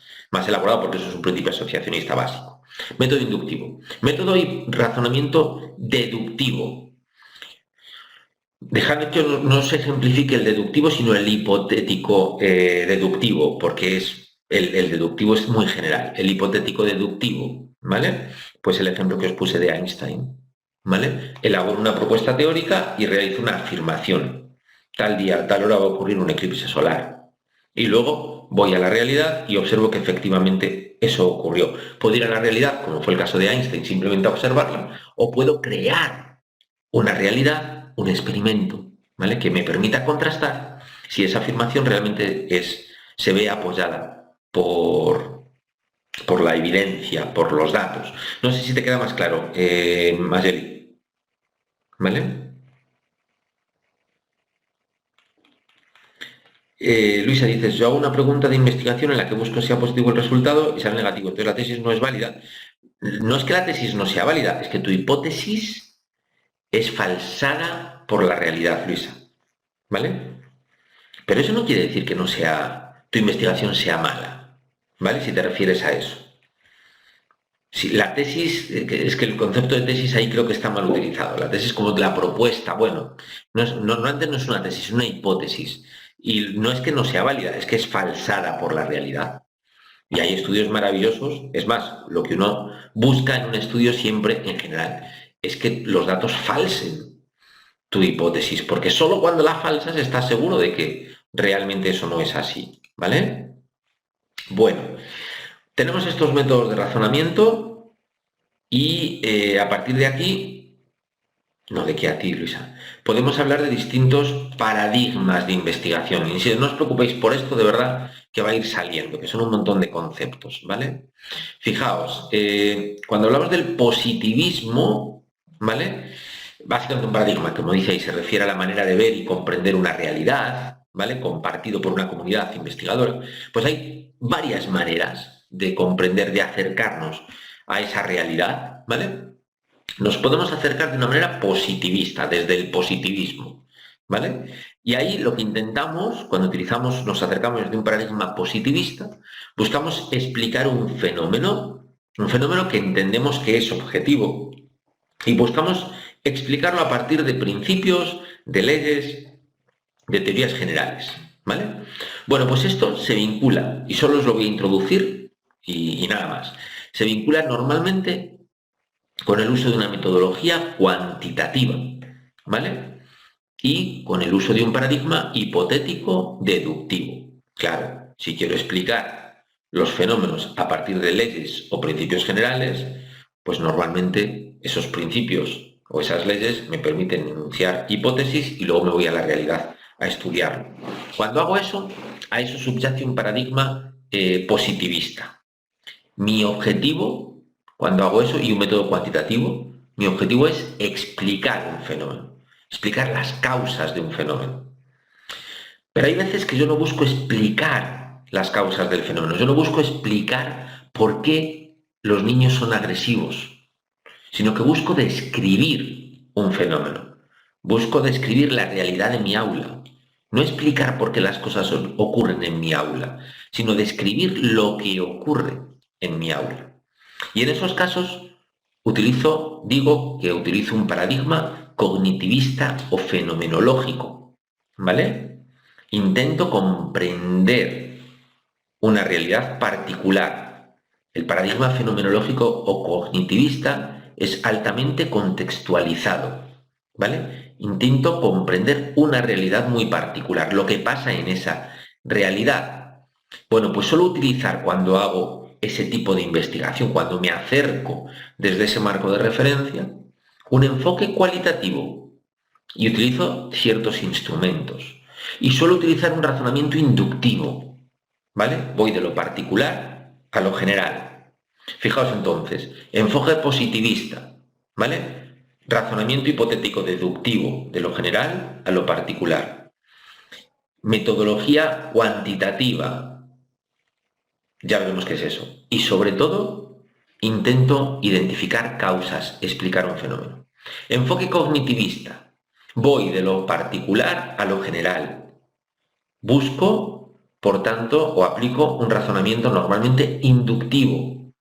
elaborado porque eso es un principio asociacionista básico. Método inductivo. Método y razonamiento deductivo. Dejadme que no se ejemplifique el deductivo, sino el hipotético deductivo, porque el deductivo es muy general. El hipotético deductivo, ¿vale? Pues el ejemplo que os puse de Einstein, ¿vale? Elaboro una propuesta teórica y realizo una afirmación. Tal día, tal hora va a ocurrir un eclipse solar. Y luego voy a la realidad y observo que efectivamente eso ocurrió. Puedo ir a la realidad, como fue el caso de Einstein, simplemente a observarla, o puedo crear una realidad, un experimento, ¿vale? Que me permita contrastar si esa afirmación realmente se ve apoyada por la evidencia, por los datos. No sé si te queda más claro, Mayeli, ¿vale? Luisa, dices, yo hago una pregunta de investigación en la que busco si sea positivo el resultado y sale negativo, entonces la tesis no es válida. No es que la tesis no sea válida, es que tu hipótesis es falsada por la realidad, Luisa, ¿vale? Pero eso no quiere decir que no sea, tu investigación sea mala, ¿vale? Si te refieres a eso. Si la tesis, es que el concepto de tesis ahí creo que está mal utilizado. La tesis como la propuesta, bueno, normalmente no es una tesis, es una hipótesis. Y no es que no sea válida, es que es falsada por la realidad. Y hay estudios maravillosos. Es más, lo que uno busca en un estudio siempre, en general, es que los datos falsen tu hipótesis, porque solo cuando la falsas estás seguro de que realmente eso no es así, ¿vale? Bueno, tenemos estos métodos de razonamiento y a partir de aquí, no de qué a ti, Luisa, podemos hablar de distintos paradigmas de investigación. Y si no os preocupéis por esto, de verdad que va a ir saliendo, que son un montón de conceptos, ¿vale? Fijaos, cuando hablamos del positivismo, ¿vale? Básicamente un paradigma, como dice ahí, se refiere a la manera de ver y comprender una realidad, ¿vale? Compartido por una comunidad investigadora. Pues hay varias maneras de comprender, de acercarnos a esa realidad, ¿vale? Nos podemos acercar de una manera positivista, desde el positivismo, ¿vale? Y ahí lo que intentamos, cuando nos acercamos desde un paradigma positivista, buscamos explicar un fenómeno que entendemos que es objetivo, y buscamos explicarlo a partir de principios, de leyes, de teorías generales, ¿vale? Bueno, pues esto se vincula, y solo os lo voy a introducir y nada más, se vincula normalmente con el uso de una metodología cuantitativa, ¿vale? Y con el uso de un paradigma hipotético deductivo. Claro, si quiero explicar los fenómenos a partir de leyes o principios generales, pues normalmente esos principios o esas leyes me permiten enunciar hipótesis y luego me voy a la realidad a estudiarlo. Cuando hago eso, a eso subyace un paradigma positivista. Mi objetivo, cuando hago eso, y un método cuantitativo, mi objetivo es explicar un fenómeno, explicar las causas de un fenómeno. Pero hay veces que yo no busco explicar las causas del fenómeno, yo no busco explicar por qué los niños son agresivos, sino que busco describir un fenómeno, busco describir la realidad de mi aula, no explicar por qué las cosas ocurren en mi aula, sino describir lo que ocurre en mi aula. Y en esos casos digo que utilizo un paradigma cognitivista o fenomenológico, ¿vale? Intento comprender una realidad particular. El paradigma fenomenológico o cognitivista es altamente contextualizado, ¿vale? Intento comprender una realidad muy particular, lo que pasa en esa realidad. Bueno, pues suelo utilizar cuando hago ese tipo de investigación, cuando me acerco desde ese marco de referencia, un enfoque cualitativo y utilizo ciertos instrumentos. Y suelo utilizar un razonamiento inductivo, ¿vale? Voy de lo particular a lo general. Fijaos entonces, enfoque positivista, ¿vale? Razonamiento hipotético deductivo, de lo general a lo particular. Metodología cuantitativa, ya veremos qué es eso. Y sobre todo, intento identificar causas, explicar un fenómeno. Enfoque cognitivista, voy de lo particular a lo general. Busco, por tanto, o aplico un razonamiento normalmente inductivo.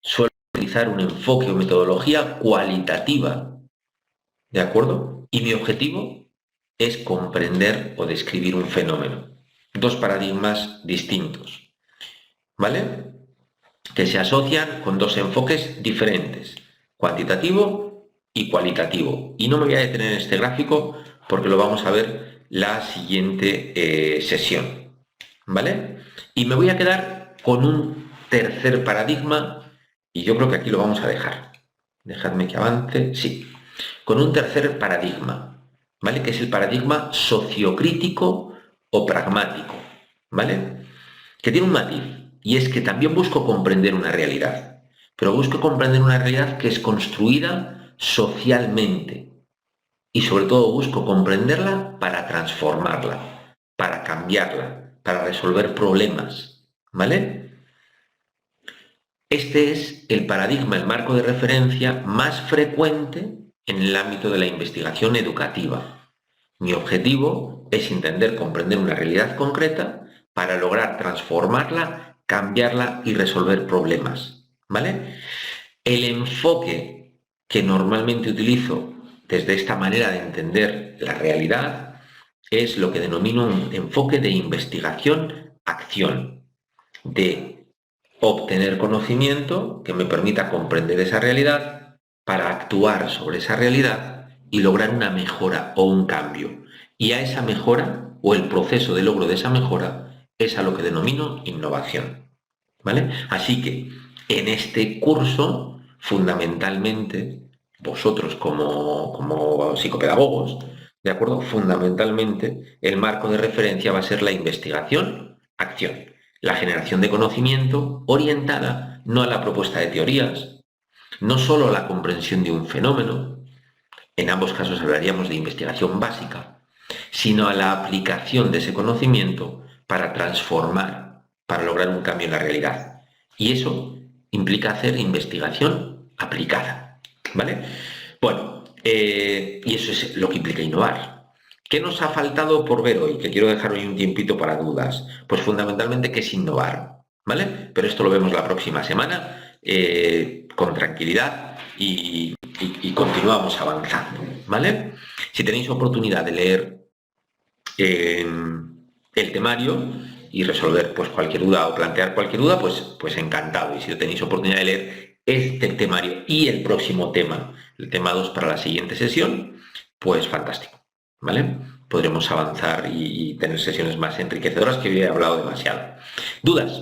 Suelo utilizar un enfoque o metodología cualitativa, ¿de acuerdo? Y mi objetivo es comprender o describir un fenómeno. Dos paradigmas distintos, ¿vale? Que se asocian con dos enfoques diferentes, cuantitativo y cualitativo. Y no me voy a detener en este gráfico porque lo vamos a ver la siguiente sesión, ¿vale? Y me voy a quedar con un tercer paradigma y yo creo que aquí lo vamos a dejar. Dejadme que avance, sí. Con un tercer paradigma, ¿vale? Que es el paradigma sociocrítico o pragmático, ¿vale? Que tiene un matiz, y es que también busco comprender una realidad, pero busco comprender una realidad que es construida socialmente y sobre todo busco comprenderla para transformarla, para cambiarla, para resolver problemas, ¿vale? Este es el paradigma, el marco de referencia más frecuente en el ámbito de la investigación educativa. Mi objetivo es entender, comprender una realidad concreta para lograr transformarla, cambiarla y resolver problemas, ¿vale? El enfoque que normalmente utilizo desde esta manera de entender la realidad es lo que denomino un enfoque de investigación-acción, de obtener conocimiento que me permita comprender esa realidad para actuar sobre esa realidad y lograr una mejora o un cambio. Y a esa mejora o el proceso de logro de esa mejora es a lo que denomino innovación, ¿vale? Así que en este curso, fundamentalmente, vosotros como psicopedagogos, ¿de acuerdo? Fundamentalmente, el marco de referencia va a ser la investigación-acción, la generación de conocimiento orientada no a la propuesta de teorías, no solo a la comprensión de un fenómeno, en ambos casos hablaríamos de investigación básica, sino a la aplicación de ese conocimiento para transformar, para lograr un cambio en la realidad. Y eso implica hacer investigación aplicada, ¿vale? Bueno, y eso es lo que implica innovar. ¿Qué nos ha faltado por ver hoy? Que quiero dejar hoy un tiempito para dudas. Pues fundamentalmente, ¿qué es innovar? ¿Vale? Pero esto lo vemos la próxima semana, con tranquilidad y continuamos avanzando, ¿vale? Si tenéis oportunidad de leer el temario y resolver pues cualquier duda o plantear cualquier duda, pues encantado. Y si tenéis oportunidad de leer este temario y el próximo tema, el tema 2 para la siguiente sesión, pues fantástico, ¿vale? Podremos avanzar y tener sesiones más enriquecedoras, que hoy he hablado demasiado. ¿Dudas?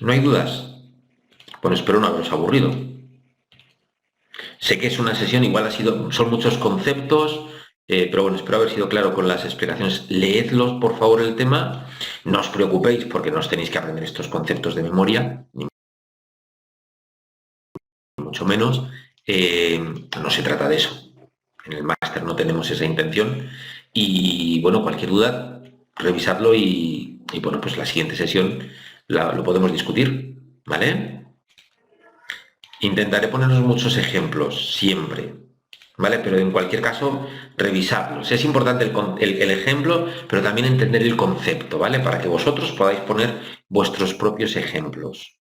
¿No hay dudas? Bueno, espero no haberos aburrido. Sé que es una sesión, igual son muchos conceptos, pero bueno, espero haber sido claro con las explicaciones. Leedlos, por favor, el tema. No os preocupéis porque no os tenéis que aprender estos conceptos de memoria, ni mucho menos. No se trata de eso. En el máster no tenemos esa intención. Y bueno, cualquier duda, revisadlo y bueno, pues la siguiente sesión lo podemos discutir, ¿vale? Intentaré poneros muchos ejemplos, siempre. ¿vale? Pero en cualquier caso, revisarlos. Es importante el ejemplo, pero también entender el concepto, ¿vale? Para que vosotros podáis poner vuestros propios ejemplos.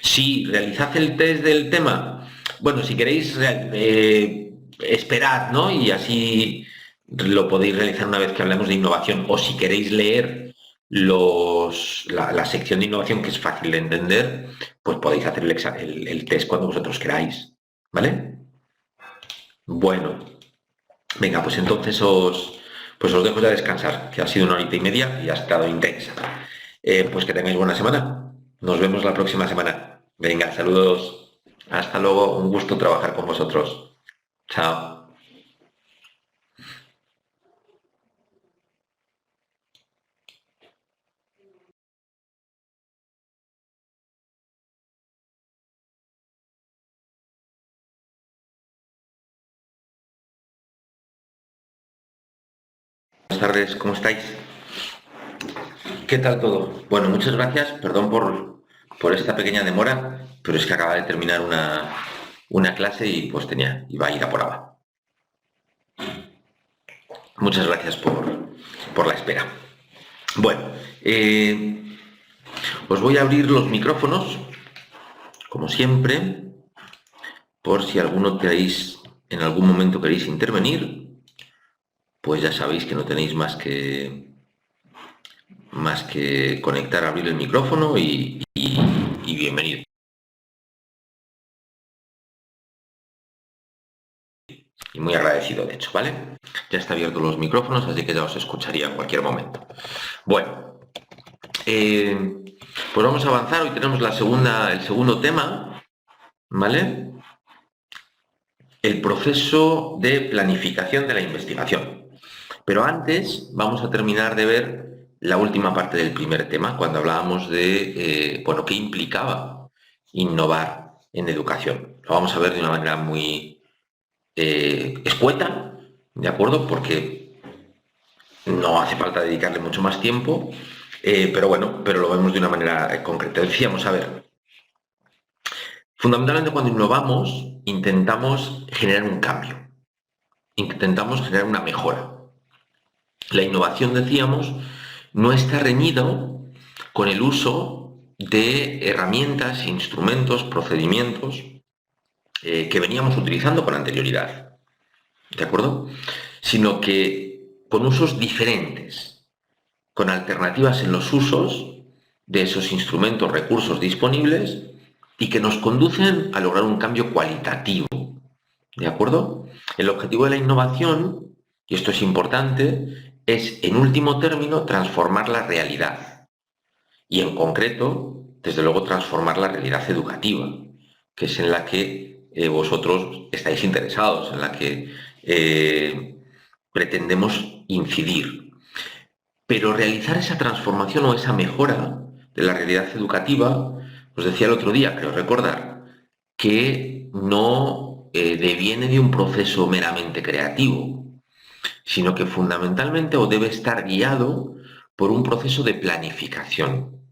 Si realizad el test del tema, bueno, si queréis, esperad, ¿no? Y así lo podéis realizar una vez que hablemos de innovación. O si queréis leer la sección de innovación, que es fácil de entender, pues podéis hacer el test cuando vosotros queráis, ¿vale? Bueno, venga, pues entonces os dejo ya descansar, que ha sido 1 horita y media y ha estado intensa. Pues que tengáis buena semana. Nos vemos la próxima semana. Venga, saludos. Hasta luego. Un gusto trabajar con vosotros. Chao. Buenas tardes, ¿cómo estáis? ¿Qué tal todo? Bueno, muchas gracias. Perdón por esta pequeña demora, pero es que acaba de terminar una clase y pues iba a ir a por agua. Muchas gracias por la espera. Bueno, os voy a abrir los micrófonos, como siempre, por si alguno queréis, en algún momento queréis intervenir, pues ya sabéis que no tenéis más que conectar, abrir el micrófono y bienvenido. Y muy agradecido, de hecho, ¿vale? Ya está abierto los micrófonos, así que ya os escucharía en cualquier momento. Bueno, pues vamos a avanzar. Hoy tenemos el segundo tema, ¿vale? El proceso de planificación de la investigación. Pero antes vamos a terminar de ver la última parte del primer tema, cuando hablábamos de, bueno, qué implicaba innovar en educación. Lo vamos a ver de una manera muy escueta, ¿de acuerdo? Porque no hace falta dedicarle mucho más tiempo, pero bueno, pero lo vemos de una manera concreta. Decíamos, a ver, fundamentalmente cuando innovamos intentamos generar un cambio, intentamos generar una mejora. La innovación, decíamos, no está reñido con el uso de herramientas, instrumentos, procedimientos que veníamos utilizando con anterioridad, ¿de acuerdo? Sino que con usos diferentes, con alternativas en los usos de esos instrumentos, recursos disponibles y que nos conducen a lograr un cambio cualitativo, ¿de acuerdo? El objetivo de la innovación, y esto es importante, es, en último término, transformar la realidad. Y en concreto, desde luego, transformar la realidad educativa, que es en la que vosotros estáis interesados, en la que pretendemos incidir. Pero realizar esa transformación o esa mejora de la realidad educativa, os decía el otro día, creo recordar, que no deviene de un proceso meramente creativo, sino que fundamentalmente o debe estar guiado por un proceso de planificación,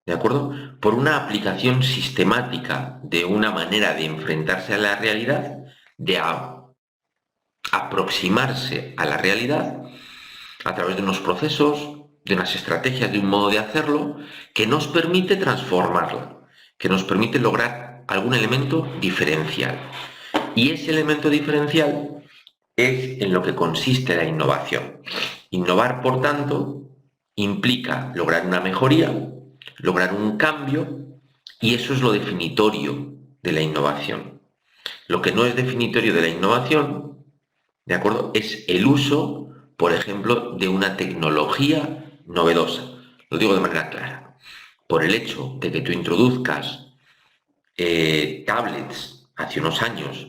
¿de acuerdo? Por una aplicación sistemática de una manera de enfrentarse a la realidad, de aproximarse a la realidad a través de unos procesos, de unas estrategias, de un modo de hacerlo, que nos permite transformarla, que nos permite lograr algún elemento diferencial. Y ese elemento diferencial es en lo que consiste la innovación. Innovar, por tanto, implica lograr una mejoría, lograr un cambio, y eso es lo definitorio de la innovación. Lo que no es definitorio de la innovación, ¿de acuerdo?, es el uso, por ejemplo, de una tecnología novedosa. Lo digo de manera clara. Por el hecho de que tú introduzcas tablets hace unos años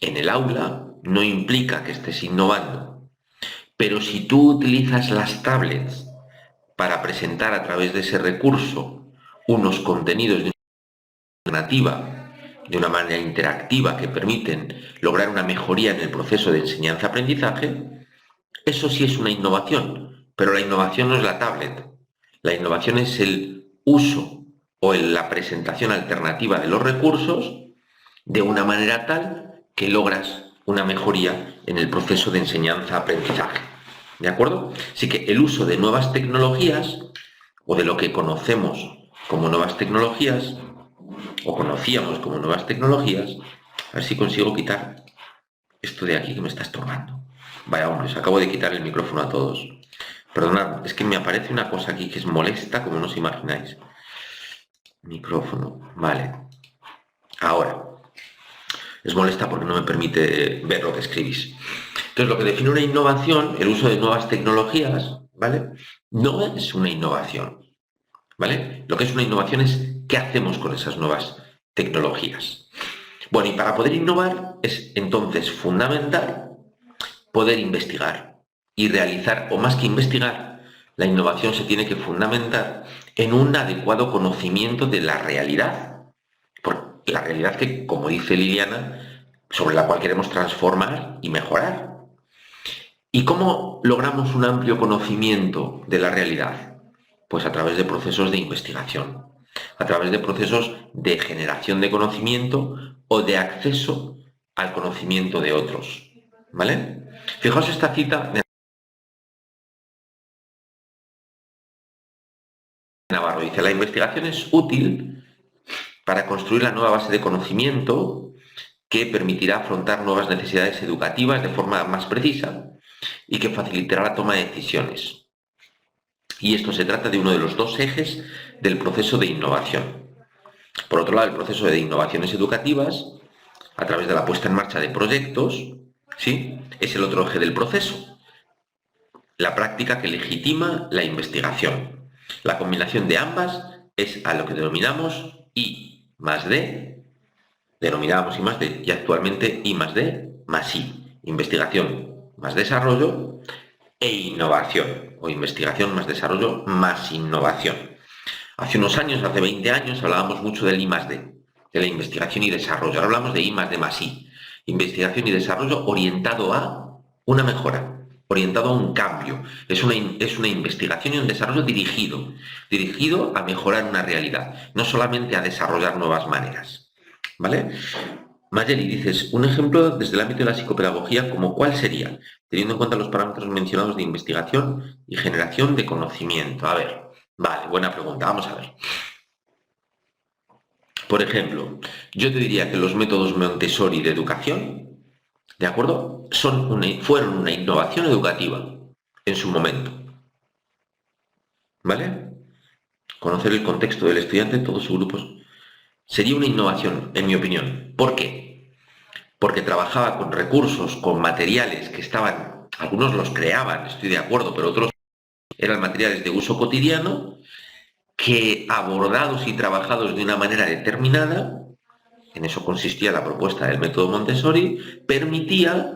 en el aula, no implica que estés innovando. Pero si tú utilizas las tablets para presentar a través de ese recurso unos contenidos de una alternativa, de una manera interactiva, que permiten lograr una mejoría en el proceso de enseñanza-aprendizaje, eso sí es una innovación. Pero la innovación no es la tablet. La innovación es el uso o la presentación alternativa de los recursos de una manera tal que logras una mejoría en el proceso de enseñanza-aprendizaje. ¿De acuerdo? Así que el uso de nuevas tecnologías, o de lo que conocemos como nuevas tecnologías, o conocíamos como nuevas tecnologías, a ver si consigo quitar esto de aquí que me está estorbando. Vaya hombre, os acabo de quitar el micrófono a todos. Perdonad, es que me aparece una cosa aquí que es molesta como no os imagináis. Micrófono, vale. Ahora, es molesta porque no me permite ver lo que escribís. Entonces, lo que define una innovación, el uso de nuevas tecnologías, ¿vale? No es una innovación, ¿vale? Lo que es una innovación es qué hacemos con esas nuevas tecnologías. Bueno, y para poder innovar es entonces fundamental poder investigar y realizar, o más que investigar, la innovación se tiene que fundamentar en un adecuado conocimiento de la realidad. Porque la realidad que, como dice Liliana, sobre la cual queremos transformar y mejorar. ¿Y cómo logramos un amplio conocimiento de la realidad? Pues a través de procesos de investigación, a través de procesos de generación de conocimiento o de acceso al conocimiento de otros. ¿Vale? Fijaos esta cita de Navarro. Dice, la investigación es útil para construir la nueva base de conocimiento que permitirá afrontar nuevas necesidades educativas de forma más precisa y que facilitará la toma de decisiones. Y esto se trata de uno de los dos ejes del proceso de innovación. Por otro lado, el proceso de innovaciones educativas, a través de la puesta en marcha de proyectos, ¿sí?, es el otro eje del proceso. La práctica que legitima la investigación. La combinación de ambas es a lo que denominamos I más D, denominábamos I más D, y actualmente I más D más I. Investigación más desarrollo e innovación, o investigación más desarrollo más innovación. Hace unos años, hace 20 años, hablábamos mucho del I más D, de la investigación y desarrollo. Ahora hablamos de I más D más I. Investigación y desarrollo orientado a una mejora, orientado a un cambio. Es una investigación y un desarrollo dirigido a mejorar una realidad, no solamente a desarrollar nuevas maneras. ¿Vale? Mayeli, dices, un ejemplo desde el ámbito de la psicopedagogía, ¿como cuál sería? Teniendo en cuenta los parámetros mencionados de investigación y generación de conocimiento. A ver, vale, buena pregunta, vamos a ver. Por ejemplo, yo te diría que los métodos Montessori de educación, ¿de acuerdo?, fueron una innovación educativa en su momento. ¿Vale? Conocer el contexto del estudiante, todos sus grupos, sería una innovación, en mi opinión. ¿Por qué? Porque trabajaba con recursos, con materiales que estaban, algunos los creaban, estoy de acuerdo, pero otros eran materiales de uso cotidiano que, abordados y trabajados de una manera determinada, en eso consistía la propuesta del método Montessori, permitía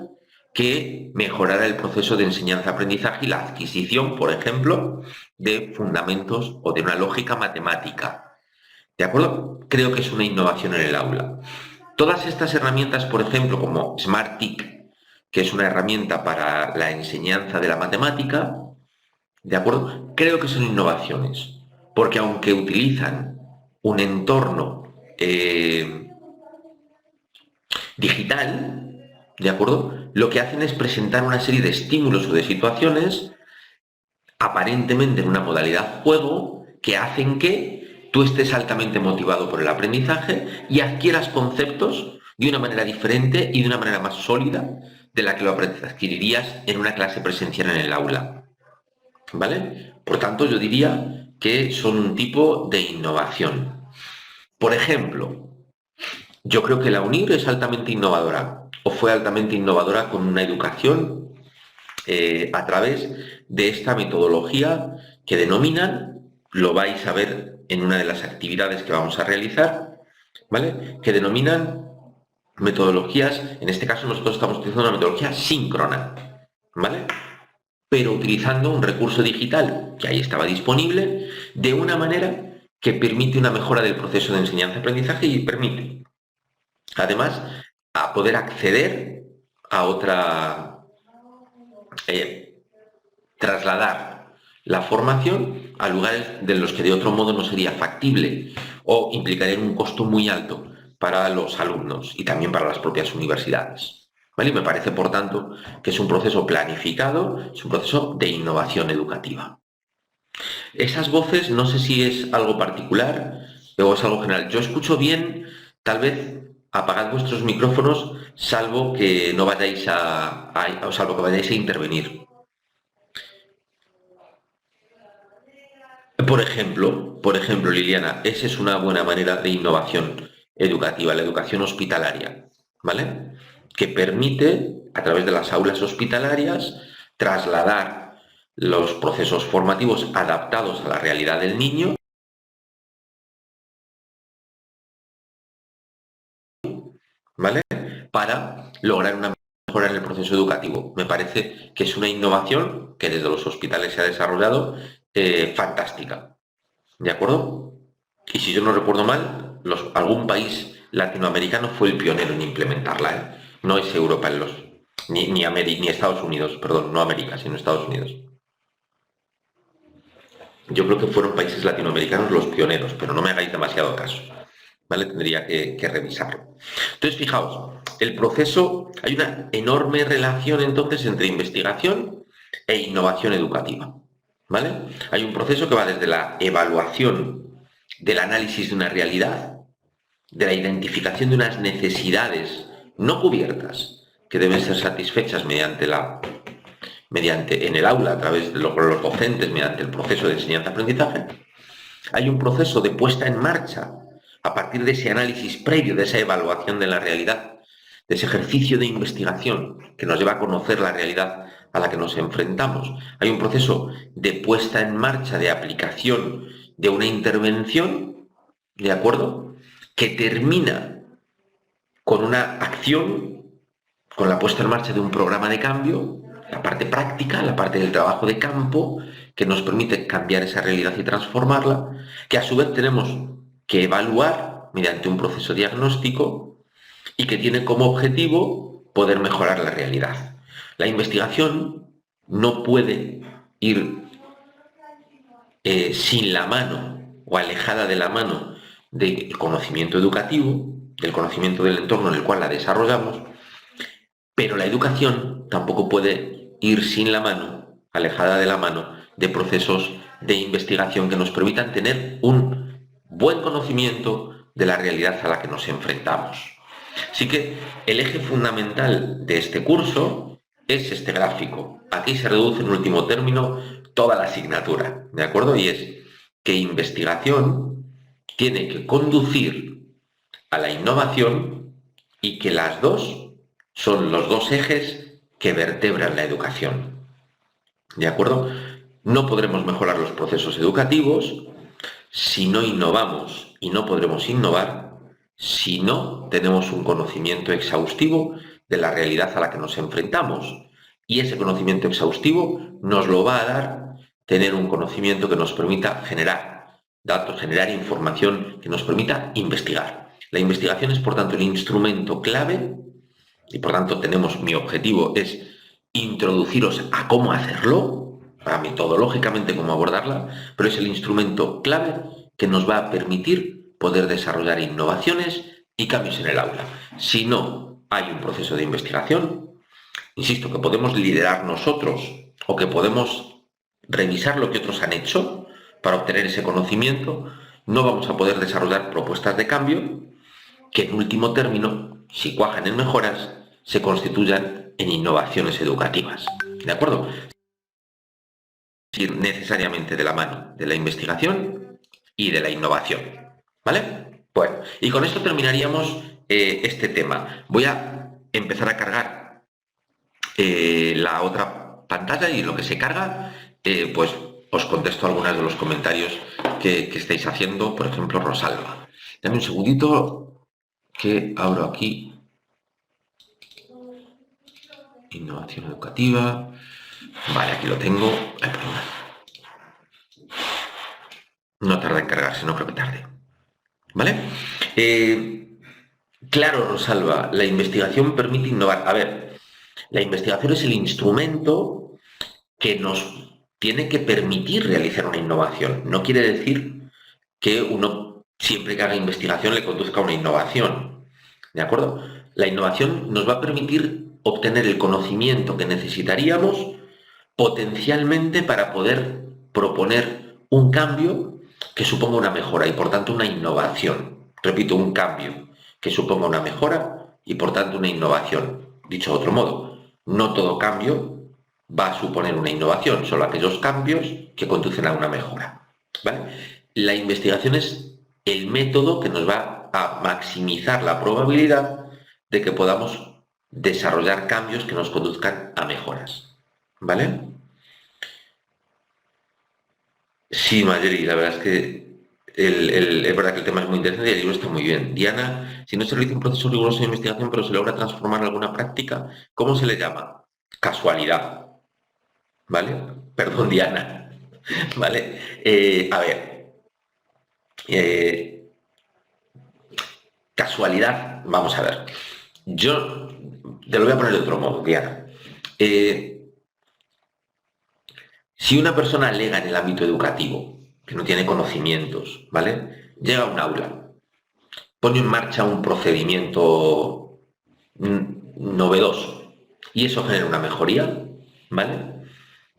que mejorara el proceso de enseñanza-aprendizaje y la adquisición, por ejemplo, de fundamentos o de una lógica matemática. ¿De acuerdo? Creo que es una innovación en el aula. Todas estas herramientas, por ejemplo, como SmartTIC, que es una herramienta para la enseñanza de la matemática, ¿de acuerdo?, creo que son innovaciones, porque aunque utilizan un entorno digital, ¿de acuerdo?, lo que hacen es presentar una serie de estímulos o de situaciones, aparentemente en una modalidad juego, que hacen que tú estés altamente motivado por el aprendizaje y adquieras conceptos de una manera diferente y de una manera más sólida de la que lo adquirirías en una clase presencial en el aula. ¿Vale? Por tanto, yo diría que son un tipo de innovación. Por ejemplo, yo creo que la UNIR es altamente innovadora, o fue altamente innovadora con una educación a través de esta metodología que denominan, lo vais a ver en una de las actividades que vamos a realizar, ¿vale?, que denominan metodologías, en este caso nosotros estamos utilizando una metodología síncrona, ¿vale?, pero utilizando un recurso digital que ahí estaba disponible, de una manera que permite una mejora del proceso de enseñanza-aprendizaje y permite, además, a poder acceder a otra, trasladar la formación a lugares de los que de otro modo no sería factible o implicaría un costo muy alto para los alumnos y también para las propias universidades. ¿vale? Y me parece, por tanto, que es un proceso planificado, es un proceso de innovación educativa. Esas voces, no sé si es algo particular o es algo general. Yo escucho bien, tal vez apagad vuestros micrófonos, salvo que no vayáis o salvo que vayáis a intervenir. Por ejemplo, Liliana, esa es una buena manera de innovación educativa, la educación hospitalaria, ¿vale? Que permite, a través de las aulas hospitalarias, trasladar los procesos formativos adaptados a la realidad del niño, ¿vale? Para lograr una mejora en el proceso educativo. Me parece que es una innovación que desde los hospitales se ha desarrollado fantástica. ¿De acuerdo? Y si yo no recuerdo mal, algún país latinoamericano fue el pionero en implementarla, ¿eh? No es Europa ni Estados Unidos, perdón, no América, sino Estados Unidos. Yo creo que fueron países latinoamericanos los pioneros, pero no me hagáis demasiado caso, ¿vale? Tendría que revisarlo. Entonces, fijaos, el proceso, hay una enorme relación entonces entre investigación e innovación educativa, ¿vale? Hay un proceso que va desde la evaluación del análisis de una realidad, de la identificación de unas necesidades no cubiertas que deben ser satisfechas mediante en el aula, a través de los docentes, mediante el proceso de enseñanza-aprendizaje. Hay un proceso de puesta en marcha a partir de ese análisis previo, de esa evaluación de la realidad, de ese ejercicio de investigación que nos lleva a conocer la realidad a la que nos enfrentamos. Hay un proceso de puesta en marcha, de aplicación de una intervención, ¿de acuerdo?, que termina con una acción, con la puesta en marcha de un programa de cambio, la parte práctica, la parte del trabajo de campo, que nos permite cambiar esa realidad y transformarla, que a su vez tenemos que evaluar mediante un proceso diagnóstico y que tiene como objetivo poder mejorar la realidad. La investigación no puede ir sin la mano o alejada de la mano del conocimiento educativo, del conocimiento del entorno en el cual la desarrollamos, pero la educación tampoco puede ir sin la mano, alejada de la mano, de procesos de investigación que nos permitan tener un buen conocimiento de la realidad a la que nos enfrentamos. Así que el eje fundamental de este curso es este gráfico. Aquí se reduce en último término toda la asignatura, ¿de acuerdo? Y es que investigación tiene que conducir a la innovación y que las dos son los dos ejes que vertebran la educación. ¿De acuerdo? No podremos mejorar los procesos educativos si no innovamos, y no podremos innovar si no tenemos un conocimiento exhaustivo de la realidad a la que nos enfrentamos. Y ese conocimiento exhaustivo nos lo va a dar tener un conocimiento que nos permita generar datos, generar información, que nos permita investigar. La investigación es, por tanto, el instrumento clave y, por tanto, mi objetivo es introduciros a cómo hacerlo, metodológicamente cómo abordarla, pero es el instrumento clave que nos va a permitir poder desarrollar innovaciones y cambios en el aula. Si no hay un proceso de investigación, insisto, que podemos liderar nosotros o que podemos revisar lo que otros han hecho para obtener ese conocimiento, no vamos a poder desarrollar propuestas de cambio que, en último término, si cuajan en mejoras, se constituyan en innovaciones educativas. ¿De acuerdo? Ir necesariamente de la mano de la investigación y de la innovación. ¿Vale? Bueno, y con esto terminaríamos este tema. Voy a empezar a cargar la otra pantalla y lo que se carga, pues os contesto algunos de los comentarios que estáis haciendo, por ejemplo, Rosalba. Dame un segundito que abro aquí. Innovación educativa. Vale, aquí lo tengo. No tarda en cargarse, no creo que tarde. ¿Vale? Claro, Rosalba, la investigación permite innovar. A ver, la investigación es el instrumento que nos tiene que permitir realizar una innovación. No quiere decir que uno, siempre que haga investigación, le conduzca a una innovación. ¿De acuerdo? La innovación nos va a permitir obtener el conocimiento que necesitaríamos potencialmente para poder proponer un cambio que suponga una mejora y por tanto una innovación. Repito, un cambio que suponga una mejora y por tanto una innovación. Dicho de otro modo, no todo cambio va a suponer una innovación, solo aquellos cambios que conducen a una mejora. ¿Vale? La investigación es el método que nos va a maximizar la probabilidad de que podamos desarrollar cambios que nos conduzcan a mejoras. ¿Vale? Sí, Mayeri, la verdad es que es verdad que el tema es muy interesante y el libro está muy bien. Diana, si no se realiza un proceso riguroso de investigación pero se logra transformar en alguna práctica, ¿cómo se le llama? Casualidad, ¿vale? Perdón, Diana, ¿vale? A ver, eh, casualidad, vamos a ver. Yo te lo voy a poner de otro modo, Diana. Eh, Si una persona alega en el ámbito educativo, que no tiene conocimientos, ¿vale? Llega a un aula, pone en marcha un procedimiento novedoso y eso genera una mejoría, ¿vale?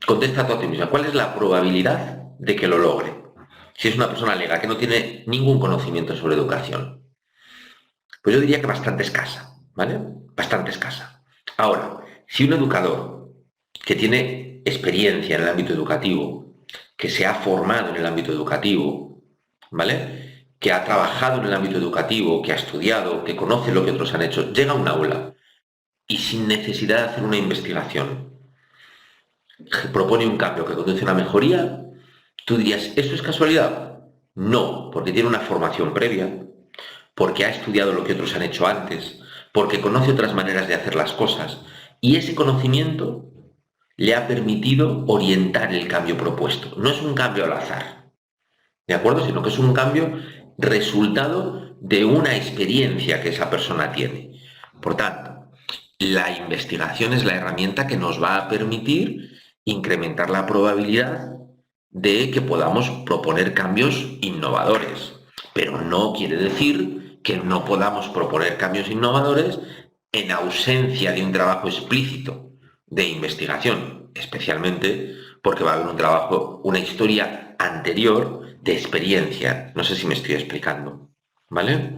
Contesta tú a ti misma, ¿cuál es la probabilidad de que lo logre? Si es una persona alega que no tiene ningún conocimiento sobre educación, pues yo diría que bastante escasa, ¿vale? Bastante escasa. Ahora, si un educador que tiene experiencia en el ámbito educativo, que se ha formado en el ámbito educativo, ¿vale? Que ha trabajado en el ámbito educativo, que ha estudiado, que conoce lo que otros han hecho, llega a un aula y sin necesidad de hacer una investigación, propone un cambio que conduce a una mejoría, tú dirías, ¿esto es casualidad? No, porque tiene una formación previa, porque ha estudiado lo que otros han hecho antes, porque conoce otras maneras de hacer las cosas y ese conocimiento le ha permitido orientar el cambio propuesto. No es un cambio al azar, ¿de acuerdo? Sino que es un cambio resultado de una experiencia que esa persona tiene. Por tanto, la investigación es la herramienta que nos va a permitir incrementar la probabilidad de que podamos proponer cambios innovadores. Pero no quiere decir que no podamos proponer cambios innovadores en ausencia de un trabajo explícito de investigación, especialmente porque va a haber un trabajo, una historia anterior de experiencia. No sé si me estoy explicando, ¿vale?